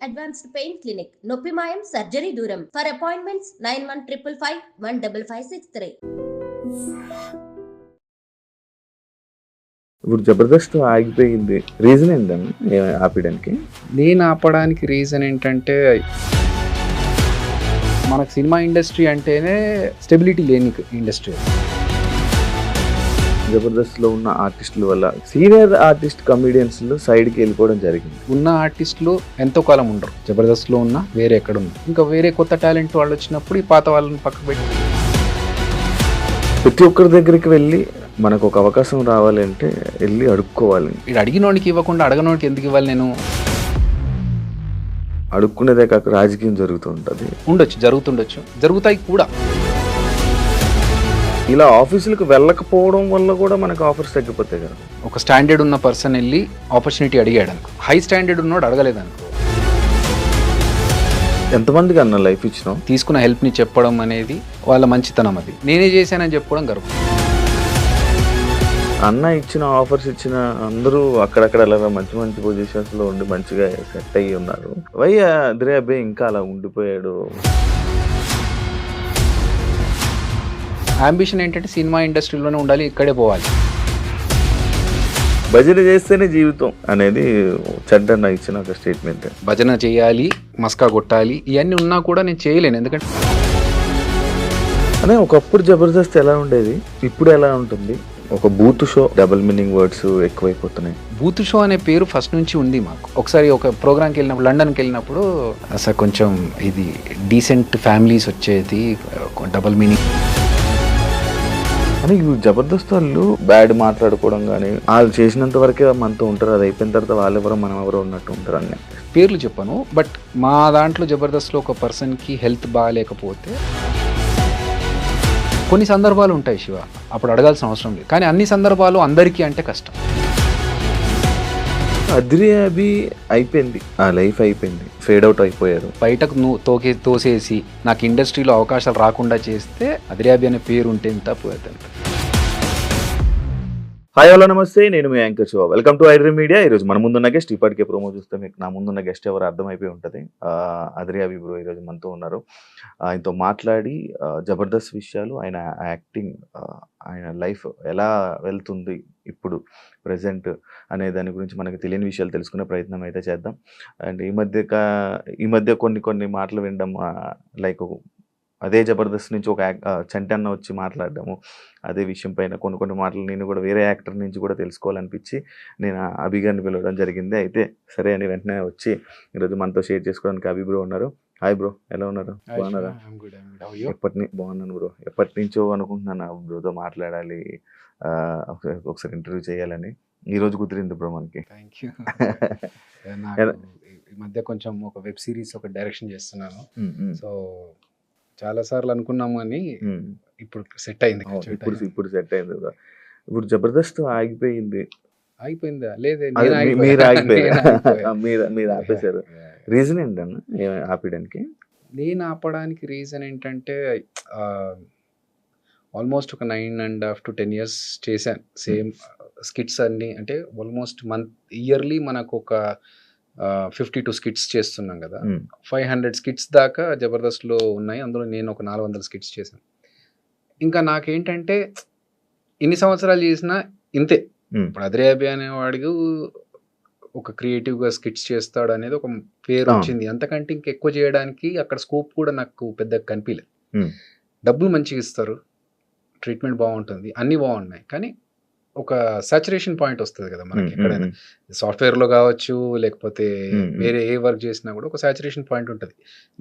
Advanced pain clinic నొప్పి మాయం surgery దూరం ఫర్ అపాయింట్మెంట్స్ 9155515563. ఇప్పుడు జబర్దస్త్ ఆగిపోయింది, రీజన్ ఏంటన్నా ఆపడానికి? నేను ఆపడానికి రీజన్ ఏంటంటే మనకు సినిమా ఇండస్ట్రీ అంటేనే స్టెబిలిటీ లేని ఇండస్ట్రీ. జబర్దస్త్లో ఉన్న ఆర్టిస్టుల వల్ల సీనియర్ ఆర్టిస్ట్ కమెడియన్స్లో సైడ్కి వెళ్ళిపోవడం జరిగింది. ఉన్న ఆర్టిస్టులు ఎంతో కాలం ఉండరు, జబర్దస్త్లో ఉన్న వేరే ఎక్కడ ఉన్నారు. ఇంకా వేరే కొత్త టాలెంట్ వాళ్ళు వచ్చినప్పుడు ఈ పాత వాళ్ళని పక్కకు పెట్టి ప్రతి ఒక్కరి దగ్గరికి వెళ్ళి మనకు ఒక అవకాశం రావాలంటే వెళ్ళి అడుక్కోవాలి. ఇది అడిగినోడికి ఇవ్వకుండా అడగనోడికి ఎందుకు ఇవ్వాలి? నేను అడుక్కునేదే కాక రాజకీయం జరుగుతూ ఉంటుంది. జరుగుతుండొచ్చు, జరుగుతాయి కూడా. ఇలా ఆఫీసులకు వెళ్ళకపోవడం వల్ల కూడా మనకు ఆఫర్స్ తగ్గిపోతాయి కదా. ఒక స్టాండర్డ్ ఉన్న పర్సన్ వెళ్ళి ఆపర్చునిటీ అడిగాడు అనుకో, హై స్టాండర్డ్ ఉన్నోడు అడగలేదు అనుకో. ఎంతమందికి అన్న లైఫ్ ఇచ్చినాం? తీసుకున్న హెల్ప్ని చెప్పడం అనేది వాళ్ళ మంచితనం. అది నేనే చేశానని చెప్పుకోవడం గర్వం. అన్న ఇచ్చిన ఆఫర్స్ ఇచ్చిన అందరూ అక్కడక్కడ అలా మంచి మంచి పొజిషన్స్లో ఉండి మంచిగా సెట్ అయ్యి ఉన్నారు. అదిరే అబ్బాయి ఇంకా అలా ఉండిపోయాడు. అంబిషన్ ఏంటంటే సినిమా ఇండస్ట్రీలోనే ఉండాలి, ఇక్కడే పోవాలి. భజన చేస్తేనే జీవితం అనేది చెడ్డన్న ఇచ్చిన ఒక స్టేట్మెంట్. భజన చేయాలి, మస్కా కొట్టాలి, ఇవన్నీ ఉన్నా కూడా నేను చేయలేను. ఎందుకంటే అదే ఒకప్పుడు జబర్దస్త్ ఎలా ఉండేది, ఇప్పుడు ఎలా ఉంటుంది? ఒక బూత్ షో, డబుల్ మీనింగ్ వర్డ్స్ ఎక్కువైపోతున్నాయి. బూత్ షో అనే పేరు ఫస్ట్ నుంచి ఉంది మాకు. ఒకసారి ఒక ప్రోగ్రామ్కి వెళ్ళినప్పుడు, లండన్కి వెళ్ళినప్పుడు అసలు కొంచెం ఇది డీసెంట్ ఫ్యామిలీస్ వచ్చేది, డబుల్ మీనింగ్ అని. జబర్దస్త్ వాళ్ళు బ్యాడ్ మాట్లాడుకోవడం కానీ, వాళ్ళు చేసినంత వరకే మనతో ఉంటారు, అది అయిపోయిన తర్వాత వాళ్ళెవరో మనం ఎవరో ఉన్నట్టు ఉంటారు అన్నీ. పేర్లు చెప్పను, బట్ మా దాంట్లో జబర్దస్త్లో ఒక పర్సన్కి హెల్త్ బాగాలేకపోతే కొన్ని సందర్భాలు ఉంటాయి శివ, అప్పుడు అడగాల్సిన అవసరం లేదు. కానీ అన్ని సందర్భాలు అందరికీ అంటే కష్టం. అదిరే అభి అయిపోయింది, ఆ లైఫ్ అయిపోయింది, ఫేడ్ అవుట్ అయిపోయారు. బయటకు తోసేసి నాకు ఇండస్ట్రీలో అవకాశాలు రాకుండా చేస్తే అదిరే అభి అనే పేరు ఉంటే ఎంత పోయేదంత. హాయ్ హలో నమస్తే, నేను మీ anchor Shiva. Welcome to iDream media. ఈరోజు మన ముందున్న గెస్ట్, ఇప్పటికే ప్రోమో చూస్తే మీకు నా ముందున్న గెస్ట్ ఎవరు అర్థమైపోయి ఉంటుంది. అదిరే అభి బ్రో ఈరోజు మనతో ఉన్నారు. ఆయనతో మాట్లాడి జబర్దస్త్ విషయాలు, ఆయన యాక్టింగ్, ఆయన లైఫ్ ఎలా వెళ్తుంది ఇప్పుడు ప్రజెంట్ అనే దాని గురించి మనకు తెలియని విషయాలు తెలుసుకునే ప్రయత్నం అయితే చేద్దాం. అండ్ ఈ మధ్య కొన్ని మాటలు వినడం, లైక్ అదే జబర్దస్త్ నుంచి ఒక చంటి అన్న వచ్చి మాట్లాడడము, అదే విషయం పైన కొన్ని మాటలు నేను కూడా వేరే యాక్టర్ నుంచి కూడా తెలుసుకోవాలనిపించి నేను అభి గారిని పిలవడం జరిగింది. అయితే సరే అని వెంటనే వచ్చి ఈరోజు మనతో షేర్ చేసుకోవడానికి అభి బ్రో ఉన్నారు. హాయ్ బ్రో, ఎలా ఉన్నారు? బాగున్నారా? బాగున్నాను బ్రో. ఎప్పటి నుంచో అనుకుంటున్నాను బ్రోతో మాట్లాడాలి, ఒకసారి ఇంటర్వ్యూ చేయాలని. ఈరోజు కుదిరింది బ్రో మనకి. Thank you. ఈ మధ్య కొంచెం ఒక వెబ్ సిరీస్ ఒక డైరెక్షన్ చేస్తున్నాను. సో చాలా సార్లు అనుకున్నాము అని ఇప్పుడు సెట్ అయింది. ఇప్పుడు సెట్ అయింది. ఇప్పుడు జబర్దస్త్ అయిపోయిందా? లేదే, మీరు ఆపేశారు. రీజన్ ఏంటన్నా ఆపడానికి? నేను ఆపడానికి రీజన్ ఏంటంటే ఆల్మోస్ట్ ఒక 9.5 to 10 years చేశాను సేమ్ స్కిట్స్ అన్ని. అంటే ఆల్మోస్ట్ ఇయర్లీ మనకు ఒక 52 స్కిట్స్ చేస్తున్నాం కదా. 500 స్కిట్స్ దాకా జబర్దస్త్లో ఉన్నాయి. అందులో నేను ఒక 400 స్కిట్స్ చేశాను. ఇంకా నాకేంటంటే ఇన్ని సంవత్సరాలు చేసినా ఇంతే. ఇప్పుడు అదిరే అభి అనేవాడికి ఒక క్రియేటివ్గా స్కిట్స్ చేస్తాడు అనేది ఒక పేరు వచ్చింది. అంతకంటే ఇంకెక్కువ చేయడానికి అక్కడ స్కోప్ కూడా నాకు పెద్దగా కనిపించలేదు. డబ్బులు మంచిగా ఇస్తారు, ట్రీట్మెంట్ బాగుంటుంది, అన్నీ బాగున్నాయి. కానీ ఒక సాచురేషన్ పాయింట్ వస్తుంది కదా మనకి. ఎక్కడైనా సాఫ్ట్వేర్లో కావచ్చు, లేకపోతే వేరే ఏ వర్క్ చేసినా కూడా ఒక సాచురేషన్ పాయింట్ ఉంటుంది.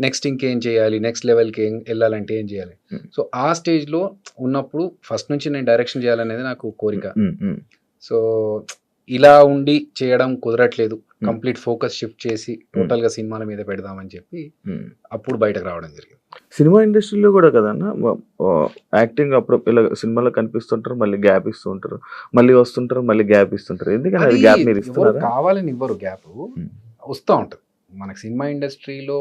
నెక్స్ట్ ఇంకేం చేయాలి, నెక్స్ట్ లెవెల్కి వెళ్ళాలంటే ఏం చేయాలి. సో ఆ స్టేజ్లో ఉన్నప్పుడు ఫస్ట్ నుంచి నేను డైరెక్షన్ చేయాలనేది నాకు కోరిక. సో ఇలా ఉండి చేయడం కుదరట్లేదు. కంప్లీట్ ఫోకస్ షిఫ్ట్ చేసి టోటల్గా సినిమాల మీద పెడదామని చెప్పి అప్పుడు బయటకు రావడం జరిగింది. సినిమా ఇండస్ట్రీలో కూడా కదన్నా యాక్టింగ్ అప్పుడు ఇలా సినిమాలో కనిపిస్తుంటారు, మళ్ళీ గ్యాప్ ఇస్తూ ఉంటారు, మళ్ళీ వస్తుంటారు, మళ్ళీ గ్యాప్ ఇస్తుంటారు. ఎందుకంటే గ్యాప్ మీరు ఇస్తున్నారు? కావాలని ఇవ్వరు, గ్యాప్ వస్తూ ఉంటుంది. మనకి సినిమా ఇండస్ట్రీలో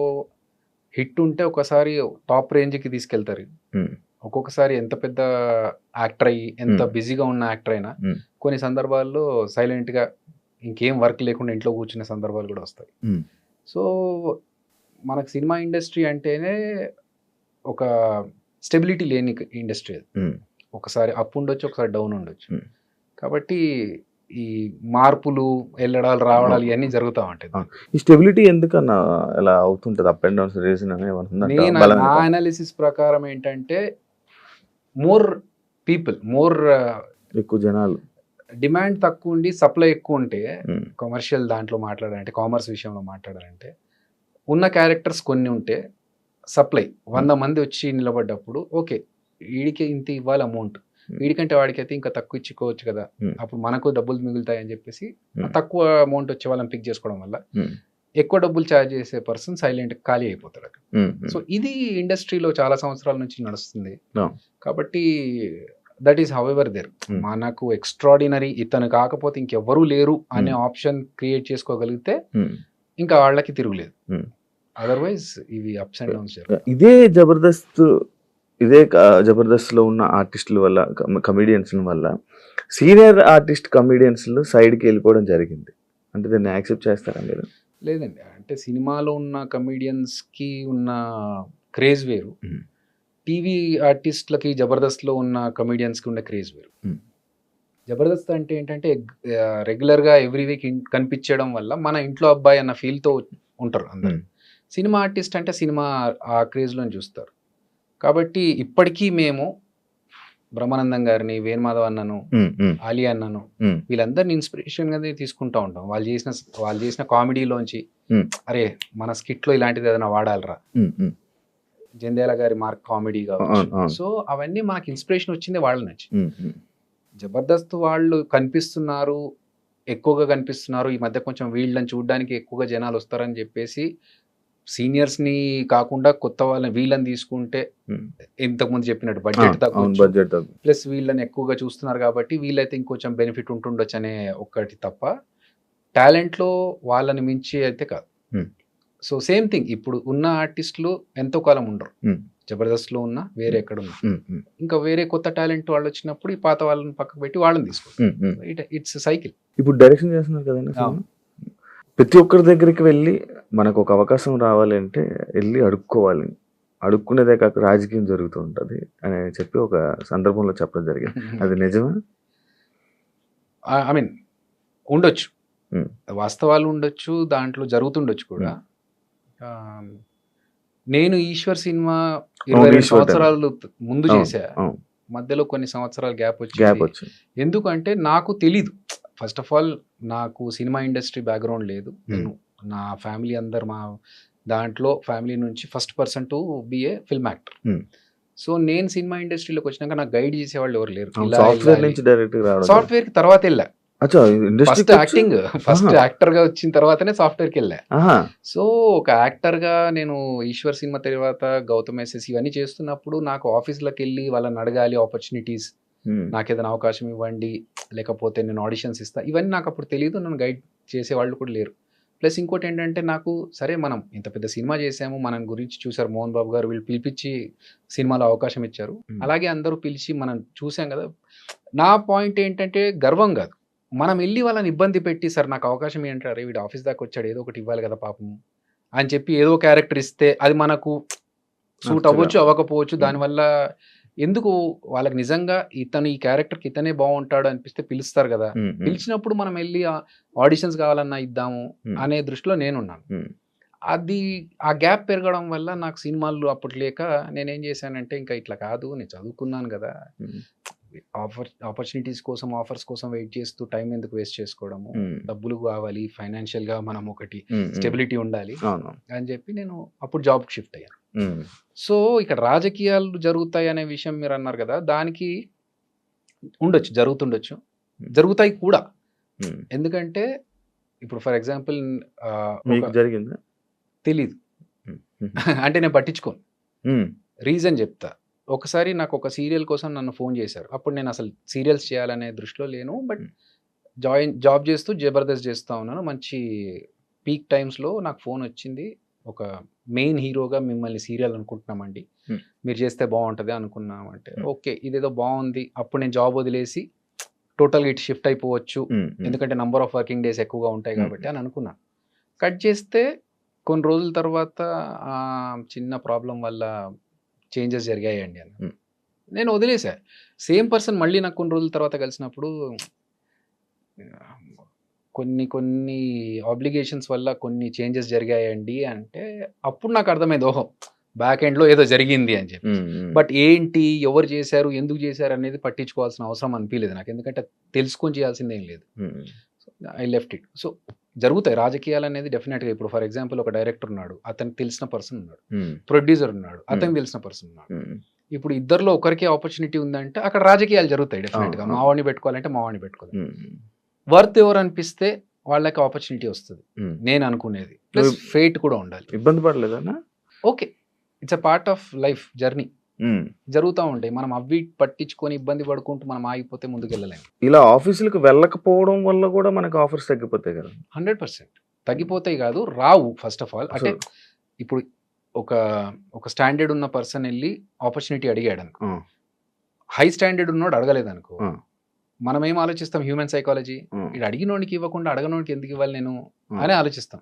హిట్ ఉంటే ఒకసారి టాప్ రేంజ్కి తీసుకెళ్తారు. ఒక్కొక్కసారి ఎంత పెద్ద యాక్టర్ అయ్యి, ఎంత బిజీగా ఉన్న యాక్టర్ అయినా కొన్ని సందర్భాల్లో సైలెంట్గా ఇంకేం వర్క్ లేకుండా ఇంట్లో కూర్చునే సందర్భాలు కూడా వస్తాయి. సో మనకు సినిమా ఇండస్ట్రీ అంటేనే ఒక స్టెబిలిటీ లేని ఇండస్ట్రీ అది. ఒకసారి అప్ ఉండొచ్చు, ఒకసారి డౌన్ ఉండొచ్చు. కాబట్టి ఈ మార్పులు, వెళ్ళడాలు, రావడాలు ఇవన్నీ జరుగుతూ ఉంటాయి. ఈ స్టెబిలిటీ ఎందుకన్నా ఎలా అవుతుంటది, అప్ అండ్ డౌన్స్ రీజన్ నేను నా అనాలిసిస్ ప్రకారం ఏంటంటే మోర్ పీపుల్, మోర్ ఎక్కువ జనాలు, డిమాండ్ తక్కువ ఉండి సప్లై ఎక్కువ ఉంటే, కమర్షియల్ దాంట్లో మాట్లాడాలంటే, కామర్స్ విషయంలో మాట్లాడాలంటే, ఉన్న క్యారెక్టర్స్ కొన్ని ఉంటే సప్లై 100 మంది వచ్చి నిలబడ్డప్పుడు ఓకే వీడికి ఇంత ఇవ్వాలి అమౌంట్, వీడికంటే వాడికైతే ఇంకా తక్కువ ఇచ్చుకోవచ్చు కదా, అప్పుడు మనకు డబ్బులు మిగులుతాయి అని చెప్పేసి తక్కువ అమౌంట్ వచ్చే వాళ్ళని పిక్ చేసుకోవడం వల్ల ఎక్కువ డబ్బులు ఛార్జ్ చేసే పర్సన్ సైలెంట్ ఖాళీ అయిపోతాడు. సో ఇది ఇండస్ట్రీలో చాలా సంవత్సరాల నుంచి నడుస్తుంది. కాబట్టి that is however there. మనకు ఎక్స్ట్రాడినరీ ఇతను కాకపోతే ఇంకెవ్వరూ లేరు అనే ఆప్షన్ క్రియేట్ చేసుకోగలిగితే ఇంకా వాళ్ళకి తిరుగులేదు. అదర్వైజ్ ఇవి అప్స్ అండ్ డౌన్స్. ఇదే జబర్దస్త్ లో ఉన్న ఆర్టిస్టుల వల్ల, కమెడియన్స్ వల్ల సీనియర్ ఆర్టిస్ట్ కమెడియన్స్ సైడ్కి వెళ్ళిపోవడం జరిగింది. అంటే దాన్ని యాక్సెప్ట్ చేస్తారా మీరు? లేదండి, అంటే సినిమాలో ఉన్న కమెడియన్స్ కి ఉన్న క్రేజ్ వేరు, టీవీ ఆర్టిస్టులకి జబర్దస్త్లో ఉన్న కమెడియన్స్కి ఉన్న క్రేజ్ వేరు. జబర్దస్త్ అంటే ఏంటంటే రెగ్యులర్గా ఎవ్రీ వీక్ కనిపించడం వల్ల మన ఇంట్లో అబ్బాయి అన్న ఫీల్తో ఉంటారు అందరు. సినిమా ఆర్టిస్ట్ అంటే సినిమా ఆ క్రేజ్లో చూస్తారు. కాబట్టి ఇప్పటికీ మేము బ్రహ్మానందం గారిని, వేణుమాధవ్ అన్నను, ఆలియా అన్నను, వీళ్ళందరిని ఇన్స్పిరేషన్గా తీసుకుంటూ ఉంటాం. వాళ్ళు చేసిన కామెడీలోంచి అరే మన స్కిట్లో ఇలాంటిది ఏదైనా వాడాలరా, జంధ్యాల గారి మార్క్ కామెడీ కావచ్చు. సో అవన్నీ మనకి ఇన్స్పిరేషన్ వచ్చింది వాళ్ళ నుంచి. జబర్దస్త్ వాళ్ళు కనిపిస్తున్నారు, ఎక్కువగా కనిపిస్తున్నారు ఈ మధ్య, కొంచెం వీళ్ళని చూడడానికి ఎక్కువగా జనాలు వస్తారని చెప్పేసి సీనియర్స్ ని కాకుండా కొత్త వాళ్ళని వీళ్ళని తీసుకుంటే, ఇంతకుముందు చెప్పినట్టు బడ్జెట్ తక్కువ, ప్లస్ వీళ్ళని ఎక్కువగా చూస్తున్నారు కాబట్టి వీళ్ళైతే ఇంకొంచెం బెనిఫిట్ ఉంటుండొచ్చు అనే ఒక్కటి తప్ప, టాలెంట్లో వాళ్ళని మించి అయితే కాదు. సో సేమ్ థింగ్, ఇప్పుడు ఉన్న ఆర్టిస్టులు ఎంతో కాలం ఉండరు, జబర్దస్త్లో ఉన్నా వేరే ఎక్కడ ఉన్నా, ఇంకా వేరే కొత్త టాలెంట్ వాళ్ళు వచ్చినప్పుడు ఈ పాత వాళ్ళని పక్కకు పెట్టి వాళ్ళని తీసుకుంటారు. It's cycle. ఇప్పుడు డైరెక్షన్ చేస్తున్నారు కదండి, ప్రతి ఒక్కరి దగ్గరికి వెళ్ళి మనకు ఒక అవకాశం రావాలి అంటే వెళ్ళి అడుక్కోవాలి, అడుక్కునేదే కాక రాజకీయం జరుగుతూ ఉంటుంది అని చెప్పి ఒక సందర్భంలో చెప్పడం జరిగింది. అది నిజమా? ఐ మీన్ ఉండొచ్చు, వాస్తవాలు ఉండొచ్చు, దాంట్లో జరుగుతుండొచ్చు కూడా. నేను ఈశ్వర్ సినిమా 22 సంవత్సరాలు ముందు చేశా, మధ్యలో కొన్ని సంవత్సరాలు గ్యాప్ వచ్చి. ఎందుకంటే నాకు తెలీదు, ఫస్ట్ ఆఫ్ ఆల్ నాకు సినిమా ఇండస్ట్రీ బ్యాక్గ్రౌండ్ లేదు. నేను నా ఫ్యామిలీ అందరు మా దాంట్లో ఫ్యామిలీ నుంచి first person to be a film actor. So నేను సినిమా ఇండస్ట్రీలోకి వచ్చినాక నాకు గైడ్ చేసేవాళ్ళు ఎవరు లేరు. సాఫ్ట్వేర్ కి తర్వాత వెళ్ళా, ఫస్ట్ యాక్టర్ గా వచ్చిన తర్వాతనే సాఫ్ట్వేర్ కి వెళ్ళా. సో ఒక యాక్టర్ గా నేను ఈశ్వర్ సినిమా తర్వాత గౌతమ్ ఎస్ఎస్ ఇవన్నీ చేస్తున్నప్పుడు నాకు ఆఫీస్లోకి వెళ్ళి వాళ్ళని అడగాలి ఆపర్చునిటీస్, నాకు ఏదైనా అవకాశం ఇవ్వండి, లేకపోతే నేను ఆడిషన్స్ ఇస్తా, ఇవన్నీ నాకు అప్పుడు తెలియదు, నన్ను గైడ్ చేసేవాళ్ళు కూడా లేరు. ప్లస్ ఇంకోటి ఏంటంటే నాకు సరే మనం ఇంత పెద్ద సినిమా చేసాము, మన గురించి చూసారు మోహన్ బాబు గారు, వీళ్ళు పిలిపించి సినిమాలో అవకాశం ఇచ్చారు, అలాగే అందరూ పిలిచి మనం చూసాం కదా. నా పాయింట్ ఏంటంటే గర్వం కాదు, మనం వెళ్ళి వాళ్ళని ఇబ్బంది పెట్టి సార్ నాకు అవకాశం ఏంటారు, వీడు ఆఫీస్ దాకా వచ్చాడు ఏదో ఒకటి ఇవ్వాలి కదా పాపం అని చెప్పి ఏదో క్యారెక్టర్ ఇస్తే అది మనకు సూట్ అవ్వచ్చు అవ్వకపోవచ్చు, దానివల్ల ఎందుకు వాళ్ళకి నిజంగా ఇతను ఈ క్యారెక్టర్కి ఇతనే బాగుంటాడు అనిపిస్తే పిలుస్తారు కదా, పిలిచినప్పుడు మనం వెళ్ళి ఆడిషన్స్ కావాలన్నా ఇద్దాము అనే దృష్టిలో నేనున్నాను. అది ఆ గ్యాప్ పెరగడం వల్ల నాకు సినిమాలు అప్పటి లేక నేనేం చేశానంటే ఇంకా ఇట్లా కాదు, నేను చదువుకున్నాను కదా, ఆపర్చునిటీస్ కోసం ఆఫర్స్ కోసం వెయిట్ చేస్తూ టైం ఎందుకు వేస్ట్ చేసుకోవడము, డబ్బులు కావాలి, ఫైనాన్షియల్ గా మనం ఒకటి స్టెబిలిటీ ఉండాలి అని చెప్పి నేను అప్పుడు జాబ్కి షిఫ్ట్ అయ్యాను. సో ఇక్కడ రాజకీయాలు జరుగుతాయి అనే విషయం మీరు అన్నారు కదా, దానికి ఉండొచ్చు, జరుగుతుండొచ్చు, జరుగుతాయి కూడా. ఎందుకంటే ఇప్పుడు ఫర్ ఎగ్జాంపుల్ జరిగిందా తెలీదు అంటే నేను పట్టించుకోను, రీజన్ చెప్తా. ఒకసారి నాకు ఒక సీరియల్ కోసం నన్ను ఫోన్ చేశారు, అప్పుడు నేను అసలు సీరియల్స్ చేయాలనే దృష్టిలో లేను, బట్ జాబ్ చేస్తూ జబర్దస్త్ చేస్తూ ఉన్నాను. మంచి పీక్ టైమ్స్లో నాకు ఫోన్ వచ్చింది, ఒక మెయిన్ హీరోగా మిమ్మల్ని సీరియల్ అనుకుంటున్నామండి, మీరు చేస్తే బాగుంటుంది అనుకున్నామంటే ఓకే ఇదేదో బాగుంది. అప్పుడు నేను జాబ్ వదిలేసి టోటల్గా ఇటు షిఫ్ట్ అయిపోవచ్చు, ఎందుకంటే నంబర్ ఆఫ్ వర్కింగ్ డేస్ ఎక్కువగా ఉంటాయి కాబట్టి అని అనుకున్నాను. కట్ చేస్తే కొన్ని రోజుల తర్వాత చిన్న ప్రాబ్లం వల్ల చేంజెస్ జరిగాయండి అని Hmm. నేను వదిలేసా. సేమ్ పర్సన్ మళ్ళీ నాకు కొన్ని రోజుల తర్వాత కలిసినప్పుడు కొన్ని ఆబ్లిగేషన్స్ వల్ల కొన్ని చేంజెస్ జరిగాయండి అంటే అప్పుడు నాకు అర్థమైంది, ఓహో బ్యాక్ ఎండ్లో ఏదో జరిగింది అని చెప్పి. బట్ ఏంటి, ఎవరు చేశారు, ఎందుకు చేశారు అనేది పట్టించుకోవాల్సిన అవసరం అనిపించలేదు నాకు, ఎందుకంటే తెలుసుకొని చేయాల్సిందేం లేదు. I left it. సో జరుగుతాయి రాజకీయాలు అనేది డెఫినెట్గా. ఇప్పుడు ఫర్ ఎగ్జాంపుల్ ఒక డైరెక్టర్ ఉన్నాడు, అతనికి తెలిసిన పర్సన్ ఉన్నాడు, ప్రొడ్యూసర్ ఉన్నాడు, అతనికి తెలిసిన పర్సన్ ఉన్నాడు. ఇప్పుడు ఇద్దరిలో ఒకరికే ఆపర్చునిటీ ఉందంటే అక్కడ రాజకీయాలు జరుగుతాయి డెఫినెట్గా. మావాడిని పెట్టుకోవాలంటే మావాడిని పెట్టుకోవాలి. వర్త్ ఎవరు అనిపిస్తే వాళ్ళకి ఆపర్చునిటీ వస్తుంది నేను అనుకునేది. ప్లస్ ఫేట్ కూడా ఉండాలి. ఇబ్బంది పడలేదన్నా? Okay, it's a part of life journey. జరుగుతూ ఉంటాయి. మనం అవి పట్టించుకొని ఇబ్బంది పడుకుంటూ మనం ఆగిపోతే ముందుకు వెళ్ళలేము. ఇలా ఆఫీసులకు వెళ్ళకపోవడం వల్ల కూడా మనకు ఆఫర్స్ తగ్గిపోతాయి కదా? 100% తగ్గిపోతాయి కాదు, రావు. ఫస్ట్ ఆఫ్ ఆల్ అంటే ఇప్పుడు ఒక స్టాండర్డ్ ఉన్న పర్సన్ వెళ్ళి ఆపర్చునిటీ అడిగాడు అనుకో, హై స్టాండర్డ్ ఉన్నాడు అడగలేదు అనుకో, మనం ఏం ఆలోచిస్తాం, హ్యూమన్ సైకాలజీ, ఇది అడిగినోడికి ఇవ్వకుండా అడగనోడికి ఎందుకు ఇవ్వాలి నేను అని ఆలోచిస్తాం.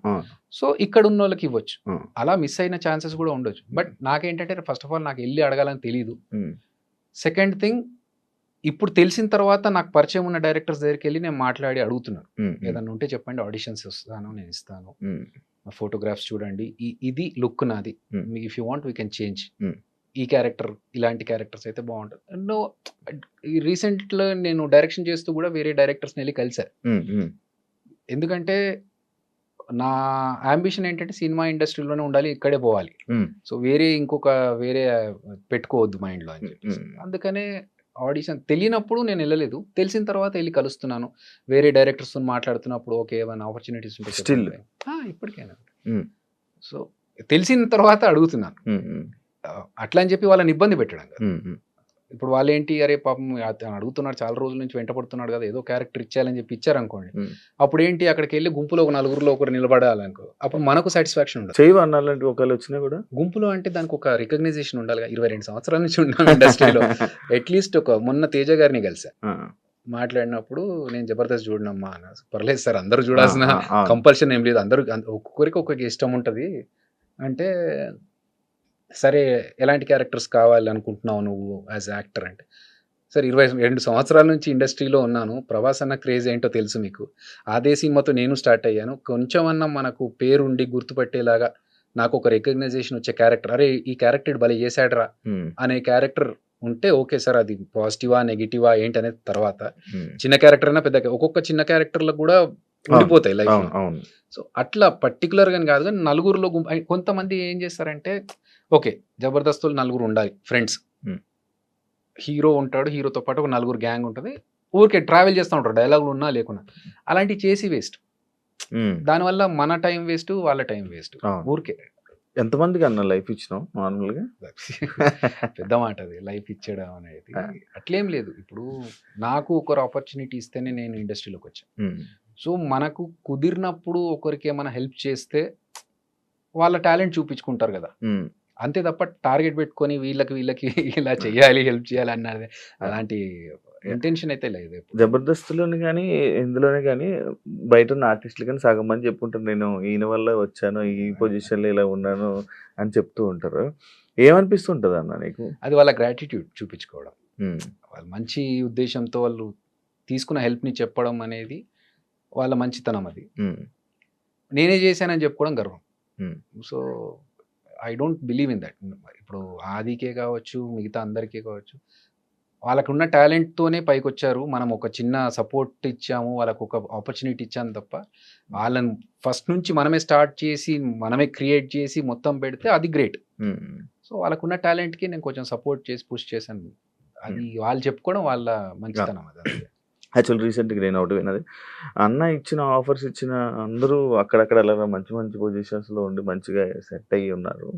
సో ఇక్కడ ఉన్న వాళ్ళకి ఇవ్వచ్చు, అలా మిస్ అయిన ఛాన్సెస్ కూడా ఉండొచ్చు. బట్ నాకేంటంటే ఫస్ట్ ఆఫ్ ఆల్ నాకు వెళ్ళి అడగాలని తెలియదు. సెకండ్ థింగ్, ఇప్పుడు తెలిసిన తర్వాత నాకు పరిచయం ఉన్న డైరెక్టర్స్ దగ్గరికి వెళ్ళి నేను మాట్లాడి అడుగుతున్నాను, ఏదన్నా ఉంటే చెప్పండి, ఆడిషన్స్ వస్తాను, నేను ఇస్తాను, ఫోటోగ్రాఫ్స్ చూడండి, ఇది లుక్ నాది, if you want we can change, ఈ క్యారెక్టర్ ఇలాంటి క్యారెక్టర్స్ అయితే బాగుంటుంది. నో, రీసెంట్లో నేను డైరెక్షన్ చేస్తూ కూడా వేరే డైరెక్టర్స్ని వెళ్ళి కలిసారు. ఎందుకంటే నా అంబిషన్ ఏంటంటే సినిమా ఇండస్ట్రీలోనే ఉండాలి, ఇక్కడే పోవాలి. సో వేరే పెట్టుకోవద్దు మైండ్లో అని చెప్పి, అందుకనే ఆడిషన్ తెలియనప్పుడు నేను వెళ్ళలేదు. తెలిసిన తర్వాత వెళ్ళి కలుస్తున్నాను, వేరే డైరెక్టర్స్తో మాట్లాడుతున్నప్పుడు ఓకే ఏమైనా ఆపర్చునిటీస్ ఉంటే ఇప్పటికైనా. సో తెలిసిన తర్వాత అడుగుతున్నాను, అట్లా అని చెప్పి వాళ్ళని ఇబ్బంది పెట్టడం కదా. ఇప్పుడు వాళ్ళు ఏంటి, అరే పాపం అడుగుతున్నాడు చాలా రోజుల నుంచి వెంటపడుతున్నాడు కదా, ఏదో క్యారెక్టర్ ఇచ్చేయాలని చెప్పి ఇచ్చారనుకోండి, అప్పుడు ఏంటి అక్కడికి వెళ్ళి గుంపులో ఒక నలుగురిలో ఒకరు నిలబడాలనుకో, అప్పుడు మనకు సాటిస్ఫాక్షన్ ఉండదు. చేయవన్నాలంటే ఒకళ్ళు వచ్చినా కూడా గుంపులో అంటే దానికి ఒక రికగ్నైజేషన్ ఉండాలి. 22 సంవత్సరాల నుంచి ఉన్నాను ఇండస్ట్రీలో. అట్లీస్ట్ మొన్న తేజ గారిని కలిసా, మాట్లాడినప్పుడు నేను జబర్దస్త్ చూడనమ్మా అన్న, పర్లేదు సార్ అందరూ చూడాల్సిన కంపల్షన్ ఏం లేదు, అందరూ ఒక్కొక్కరికి ఒక్కొక్క ఇష్టం ఉంటుంది అంటే, సరే ఎలాంటి క్యారెక్టర్స్ కావాలి అనుకుంటున్నావు నువ్వు యాజ్ యాక్టర్ అంటే, సరే 22 సంవత్సరాల నుంచి ఇండస్ట్రీలో ఉన్నాను, ప్రభాస్ అన్న క్రేజ్ ఏంటో తెలుసు మీకు, అదే సినిమాతో నేను స్టార్ట్ అయ్యాను, కొంచెం అన్న మనకు పేరుండి గుర్తుపట్టేలాగా నాకు ఒక రికగ్నైజేషన్ వచ్చే క్యారెక్టర్, అరే ఈ క్యారెక్టర్ భలే చేశాడరా అనే క్యారెక్టర్ ఉంటే ఓకే సార్, అది పాజిటివా నెగిటివా ఏంటి అనేది తర్వాత. చిన్న క్యారెక్టర్ అయినా పెద్ద, ఒక్కొక్క చిన్న క్యారెక్టర్లకు కూడా ఉండిపోతాయి లైఫ్. సో అట్లా పర్టికులర్గా కాదు, కానీ నలుగురిలో కొంతమంది ఏం చేస్తారంటే, ఓకే జబర్దస్తులు నలుగురు ఉండాలి ఫ్రెండ్స్, హీరో ఉంటాడు, హీరోతో పాటు ఒక నలుగురు గ్యాంగ్ ఉంటుంది, ఊరికే ట్రావెల్ చేస్తూ ఉంటారు, డైలాగులు ఉన్నా లేకున్నా, అలాంటివి చేసి వేస్ట్. దానివల్ల మన టైం వేస్ట్, వాళ్ళ టైం వేస్ట్. ఊరికే ఎంతమందికి అన్న లైఫ్ ఇచ్చినావు నార్మల్గా? పెద్ద మాట అది, లైఫ్ ఇచ్చడం అనేది. అట్లేం లేదు, ఇప్పుడు నాకు ఒకరు ఆపర్చునిటీ ఇస్తేనే నేను ఇండస్ట్రీలోకి వచ్చాను. సో మనకు కుదిరినప్పుడు ఒకరికి ఏమైనా హెల్ప్ చేస్తే వాళ్ళ టాలెంట్ చూపించుకుంటారు కదా, అంతే తప్ప టార్గెట్ పెట్టుకొని వీళ్ళకి ఇలా చెయ్యాలి, హెల్ప్ చేయాలి అన్నది అలాంటి ఇంటెన్షన్ అయితే లేదు. జబర్దస్త్లోని కానీ ఇందులోనే కానీ బయట ఉన్న ఆర్టిస్టులు కానీ సగం మంది చెప్పుకుంటారు, నేను ఈయన వల్ల వచ్చాను, ఈ పొజిషన్లో ఇలా ఉన్నాను అని చెప్తూ ఉంటారు. ఏమనిపిస్తుంటుంది అన్న నీకు? అది వాళ్ళ గ్రాటిట్యూడ్ చూపించుకోవడం, వాళ్ళ మంచి ఉద్దేశంతో వాళ్ళు తీసుకున్న హెల్ప్ని చెప్పడం అనేది వాళ్ళ మంచితనం. అది నేనే చేశానని చెప్పుకోవడం గర్వం. So I don't believe in that. ఇప్పుడు ఆదికే కావచ్చు, మిగతా అందరికీ కావచ్చు, వాళ్ళకున్న టాలెంట్తోనే పైకి వచ్చారు. మనం ఒక చిన్న సపోర్ట్ ఇచ్చాము, వాళ్ళకు ఒక ఆపర్చునిటీ ఇచ్చాము తప్ప, వాళ్ళని ఫస్ట్ నుంచి మనమే స్టార్ట్ చేసి మనమే క్రియేట్ చేసి మొత్తం పెడితే అది గ్రేట్. సో వాళ్ళకున్న టాలెంట్కి నేను కొంచెం సపోర్ట్ చేసి పుష్ చేశాను, అది వాళ్ళు చెప్పుకోవడం వాళ్ళ మంచితనం. అది యాక్చువల్ రీసెంట్గా నేను ఒకటి విన్నది, అన్న ఇచ్చిన ఆఫర్స్ ఇచ్చిన అందరూ అక్కడక్కడ అలా మంచి మంచి పొజిషన్స్లో ఉండి మంచిగా సెట్ అయ్యి ఉన్నారు,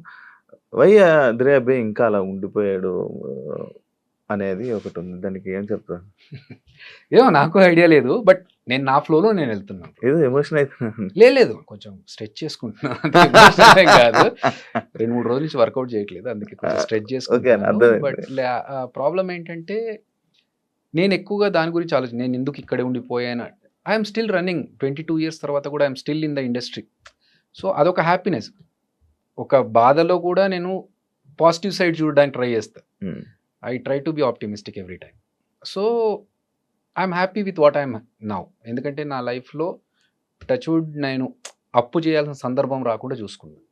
వై అద్రే అబ్బాయి ఇంకా అలా ఉండిపోయాడు అనేది ఒకటి ఉంది. దానికి ఏం చెప్తాను? ఏమో నాకు ఐడియా లేదు, బట్ నేను నా ఫ్లోలో నేను వెళ్తున్నాను. ఏదో ఎమోషన్ అవుతున్నాను. లేదు కొంచెం స్ట్రెచ్ చేసుకుంటున్నాను కాదు, 2-3 రోజుల నుంచి వర్కౌట్ చేయట్లేదు, అందుకే కొంచెం స్ట్రెచ్ చేసుకుంటున్నాను. బట్ ప్రాబ్లం ఏంటంటే నేను ఎక్కువగా దాని గురించి ఆలోచన, నేను ఎందుకు ఇక్కడే ఉండిపోయాను. ఐఎమ్ స్టిల్ రన్నింగ్ 22 years తర్వాత కూడా I'm still in the industry. So అదొక హ్యాపీనెస్. ఒక బాధలో కూడా నేను పాజిటివ్ సైడ్ చూడడానికి ట్రై చేస్తా. I try to be optimistic every time. So I'm happy with what I'm now. ఎందుకంటే నా లైఫ్లో టచ్ వుడ్ నేను అప్పు చేయాల్సిన సందర్భం రాకుండా చూసుకున్నాను.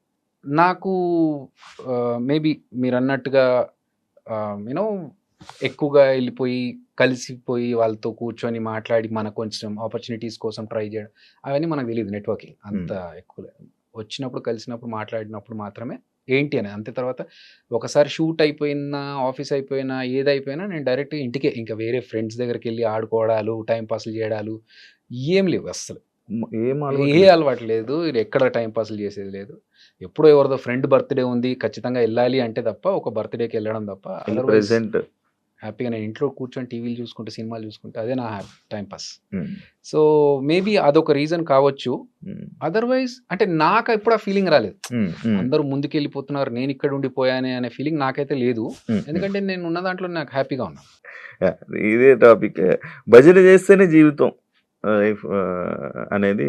నాకు మేబీ మీరు అన్నట్టుగా యూనో ఎక్కువగా వెళ్ళిపోయి కలిసిపోయి వాళ్ళతో కూర్చొని మాట్లాడి మనకు కొంచెం ఆపర్చునిటీస్ కోసం ట్రై చేయడం అవన్నీ మనకు తెలియదు. నెట్వర్కింగ్ అంత ఎక్కువ వచ్చినప్పుడు కలిసినప్పుడు మాట్లాడినప్పుడు మాత్రమే ఏంటి అని. అంతే తర్వాత ఒకసారి షూట్ అయిపోయినా ఆఫీస్ అయిపోయినా ఏదైపోయినా నేను డైరెక్ట్ ఇంటికే, ఇంకా వేరే ఫ్రెండ్స్ దగ్గరికి వెళ్ళి ఆడుకోవడాలు టైం పాస్లు చేయడాలు ఏం లేవు అస్సలు. ఏ అలవాటు లేదు, ఎక్కడ టైం పాస్లు చేసేది లేదు. ఎప్పుడో ఎవరిదో ఫ్రెండ్ బర్త్డే ఉంది ఖచ్చితంగా వెళ్ళాలి అంటే తప్ప, ఒక బర్త్డేకి వెళ్ళడం తప్ప ప్రెసెంట్ హ్యాపీగా నేను ఇంట్లో కూర్చొని టీవీలు చూసుకుంటే సినిమాలు చూసుకుంటే అదే నా టైం పాస్. సో మేబీ అదొక రీజన్ కావచ్చు. అదర్వైజ్ అంటే నాకు ఎప్పుడు ఆ ఫీలింగ్ రాలేదు అందరూ ముందుకు వెళ్ళిపోతున్నారు నేను ఇక్కడ ఉండిపోయానే అనే ఫీలింగ్ నాకైతే లేదు. ఎందుకంటే నేను ఉన్న దాంట్లో నాకు హ్యాపీగా ఉన్నాను. ఇదే టాపిక్. భజన చేస్తేనే జీవితం అనేది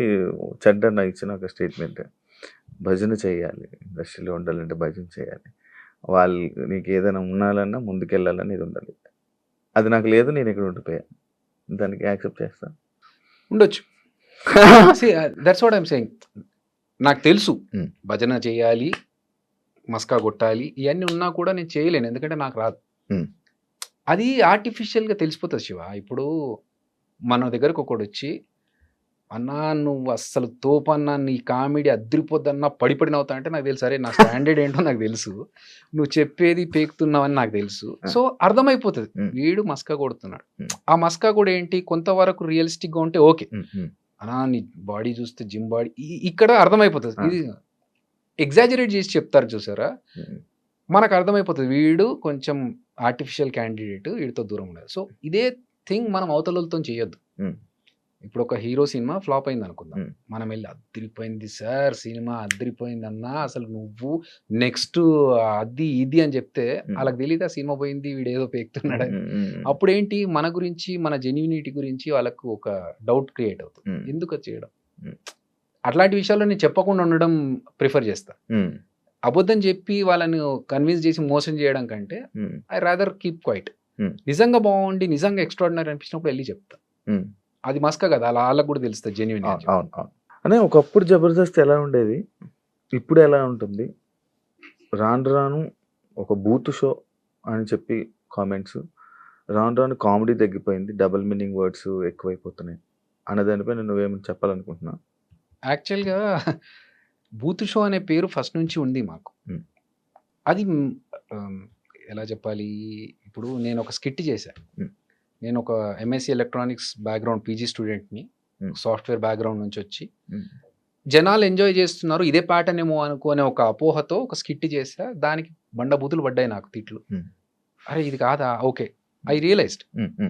చంటన్న ఇచ్చిన ఒక స్టేట్మెంట్. భజన చేయాలి, ఇండస్ట్రీలో ఉండాలంటే భజన చేయాలి, వాళ్ళు నీకు ఏదైనా ఉండాలన్నా ముందుకెళ్ళాలని ఇది ఉండాలి. అది నాకు లేదు, నేను ఇక్కడ ఉండిపోయాను, దానికి యాక్సెప్ట్ చేస్తాను. ఉండొచ్చు. That's what I'm saying. నాకు తెలుసు భజన చేయాలి, మస్కా కొట్టాలి, ఇవన్నీ ఉన్నా కూడా నేను చేయలేను, ఎందుకంటే నాకు రాదు. అది ఆర్టిఫిషియల్గా తెలిసిపోతుంది శివ. ఇప్పుడు మన దగ్గరకు ఒకడు వచ్చి అన్నా నువ్వు అస్సలు తోపన్నా, నీ కామెడీ అద్దరిపోద్దన్నా పడిపడి నవ్వుతా అంటే నాకు తెలుసు, అరే నా స్టాండర్డ్ ఏంటో నాకు తెలుసు, నువ్వు చెప్పేది పేకుతున్నావని నాకు తెలుసు. సో అర్థమైపోతుంది వీడు మస్కా కొడుతున్నాడు. ఆ మస్కా కూడా ఏంటి కొంతవరకు రియలిస్టిక్గా ఉంటే ఓకే, అన్నా నీ బాడీ చూస్తే జిమ్ బాడీ ఇక్కడ అర్థమైపోతుంది. ఇది ఎగ్జాజరేట్ చేసి చెప్తారు చూసారా, మనకు అర్థమైపోతుంది వీడు కొంచెం ఆర్టిఫిషియల్ క్యాండిడేట్, వీడితో దూరం ఉండదు. సో ఇదే థింగ్ మనం అవతలతో చేయొద్దు. ఇప్పుడు ఒక హీరో సినిమా ఫ్లాప్ అయింది అనుకుందాం, మనం వెళ్ళి అద్దరిపోయింది సార్ సినిమా అద్దరిపోయింది అన్నా, అసలు నువ్వు నెక్స్ట్ అది ఇది అని చెప్తే వాళ్ళకి తెలియదు ఆ సినిమా పోయింది వీడు ఏదో పేకుతున్నాడని. అప్పుడు ఏంటి మన గురించి మన జెన్యూనిటీ గురించి వాళ్ళకు ఒక డౌట్ క్రియేట్ అవుతుంది. ఎందుకు చేయడం అట్లాంటి విషయాల్లో నేను చెప్పకుండా ఉండడం ప్రిఫర్ చేస్తా. అబద్ధం చెప్పి వాళ్ళని కన్విన్స్ చేసి మోసం చేయడం కంటే ఐ రాదర్ కీప్ క్వైట్. నిజంగా బాగుండి నిజంగా ఎక్స్ట్రాడినరీ అనిపించినప్పుడు వెళ్ళి చెప్తా. అది మస్కా కదా, అలా వాళ్ళకి కూడా తెలుస్తుంది జెన్యూన్. అనే ఒకప్పుడు జబర్దస్త్ ఎలా ఉండేది, ఇప్పుడు ఎలా ఉంటుంది? రాను రాను ఒక బూత్ షో అని చెప్పి కామెంట్స్, రాను రాను కామెడీ తగ్గిపోయింది, డబుల్ మీనింగ్ వర్డ్స్ ఎక్కువైపోతున్నాయి అన్నదానిపై నువ్వేమని చెప్పాలనుకుంటున్నా? యాక్చువల్గా బూత్ షో అనే పేరు ఫస్ట్ నుంచి ఉంది మాకు. అది ఎలా చెప్పాలి, ఇప్పుడు నేను ఒక స్కిట్ చేశాను. నేను ఒక ఎంఎస్సి ఎలక్ట్రానిక్స్ బ్యాక్గ్రౌండ్ పీజీ స్టూడెంట్ని, సాఫ్ట్వేర్ బ్యాక్గ్రౌండ్ నుంచి వచ్చి జనాలు ఎంజాయ్ చేస్తున్నారు ఇదే ప్యాటర్న్ ఏమో అనుకునే ఒక అపోహతో ఒక స్కిట్ చేసా. దానికి బండబూతులు పడ్డాయి నాకు, తిట్లు. అరే ఇది కాదా, ఓకే ఐ రియలైజ్డ్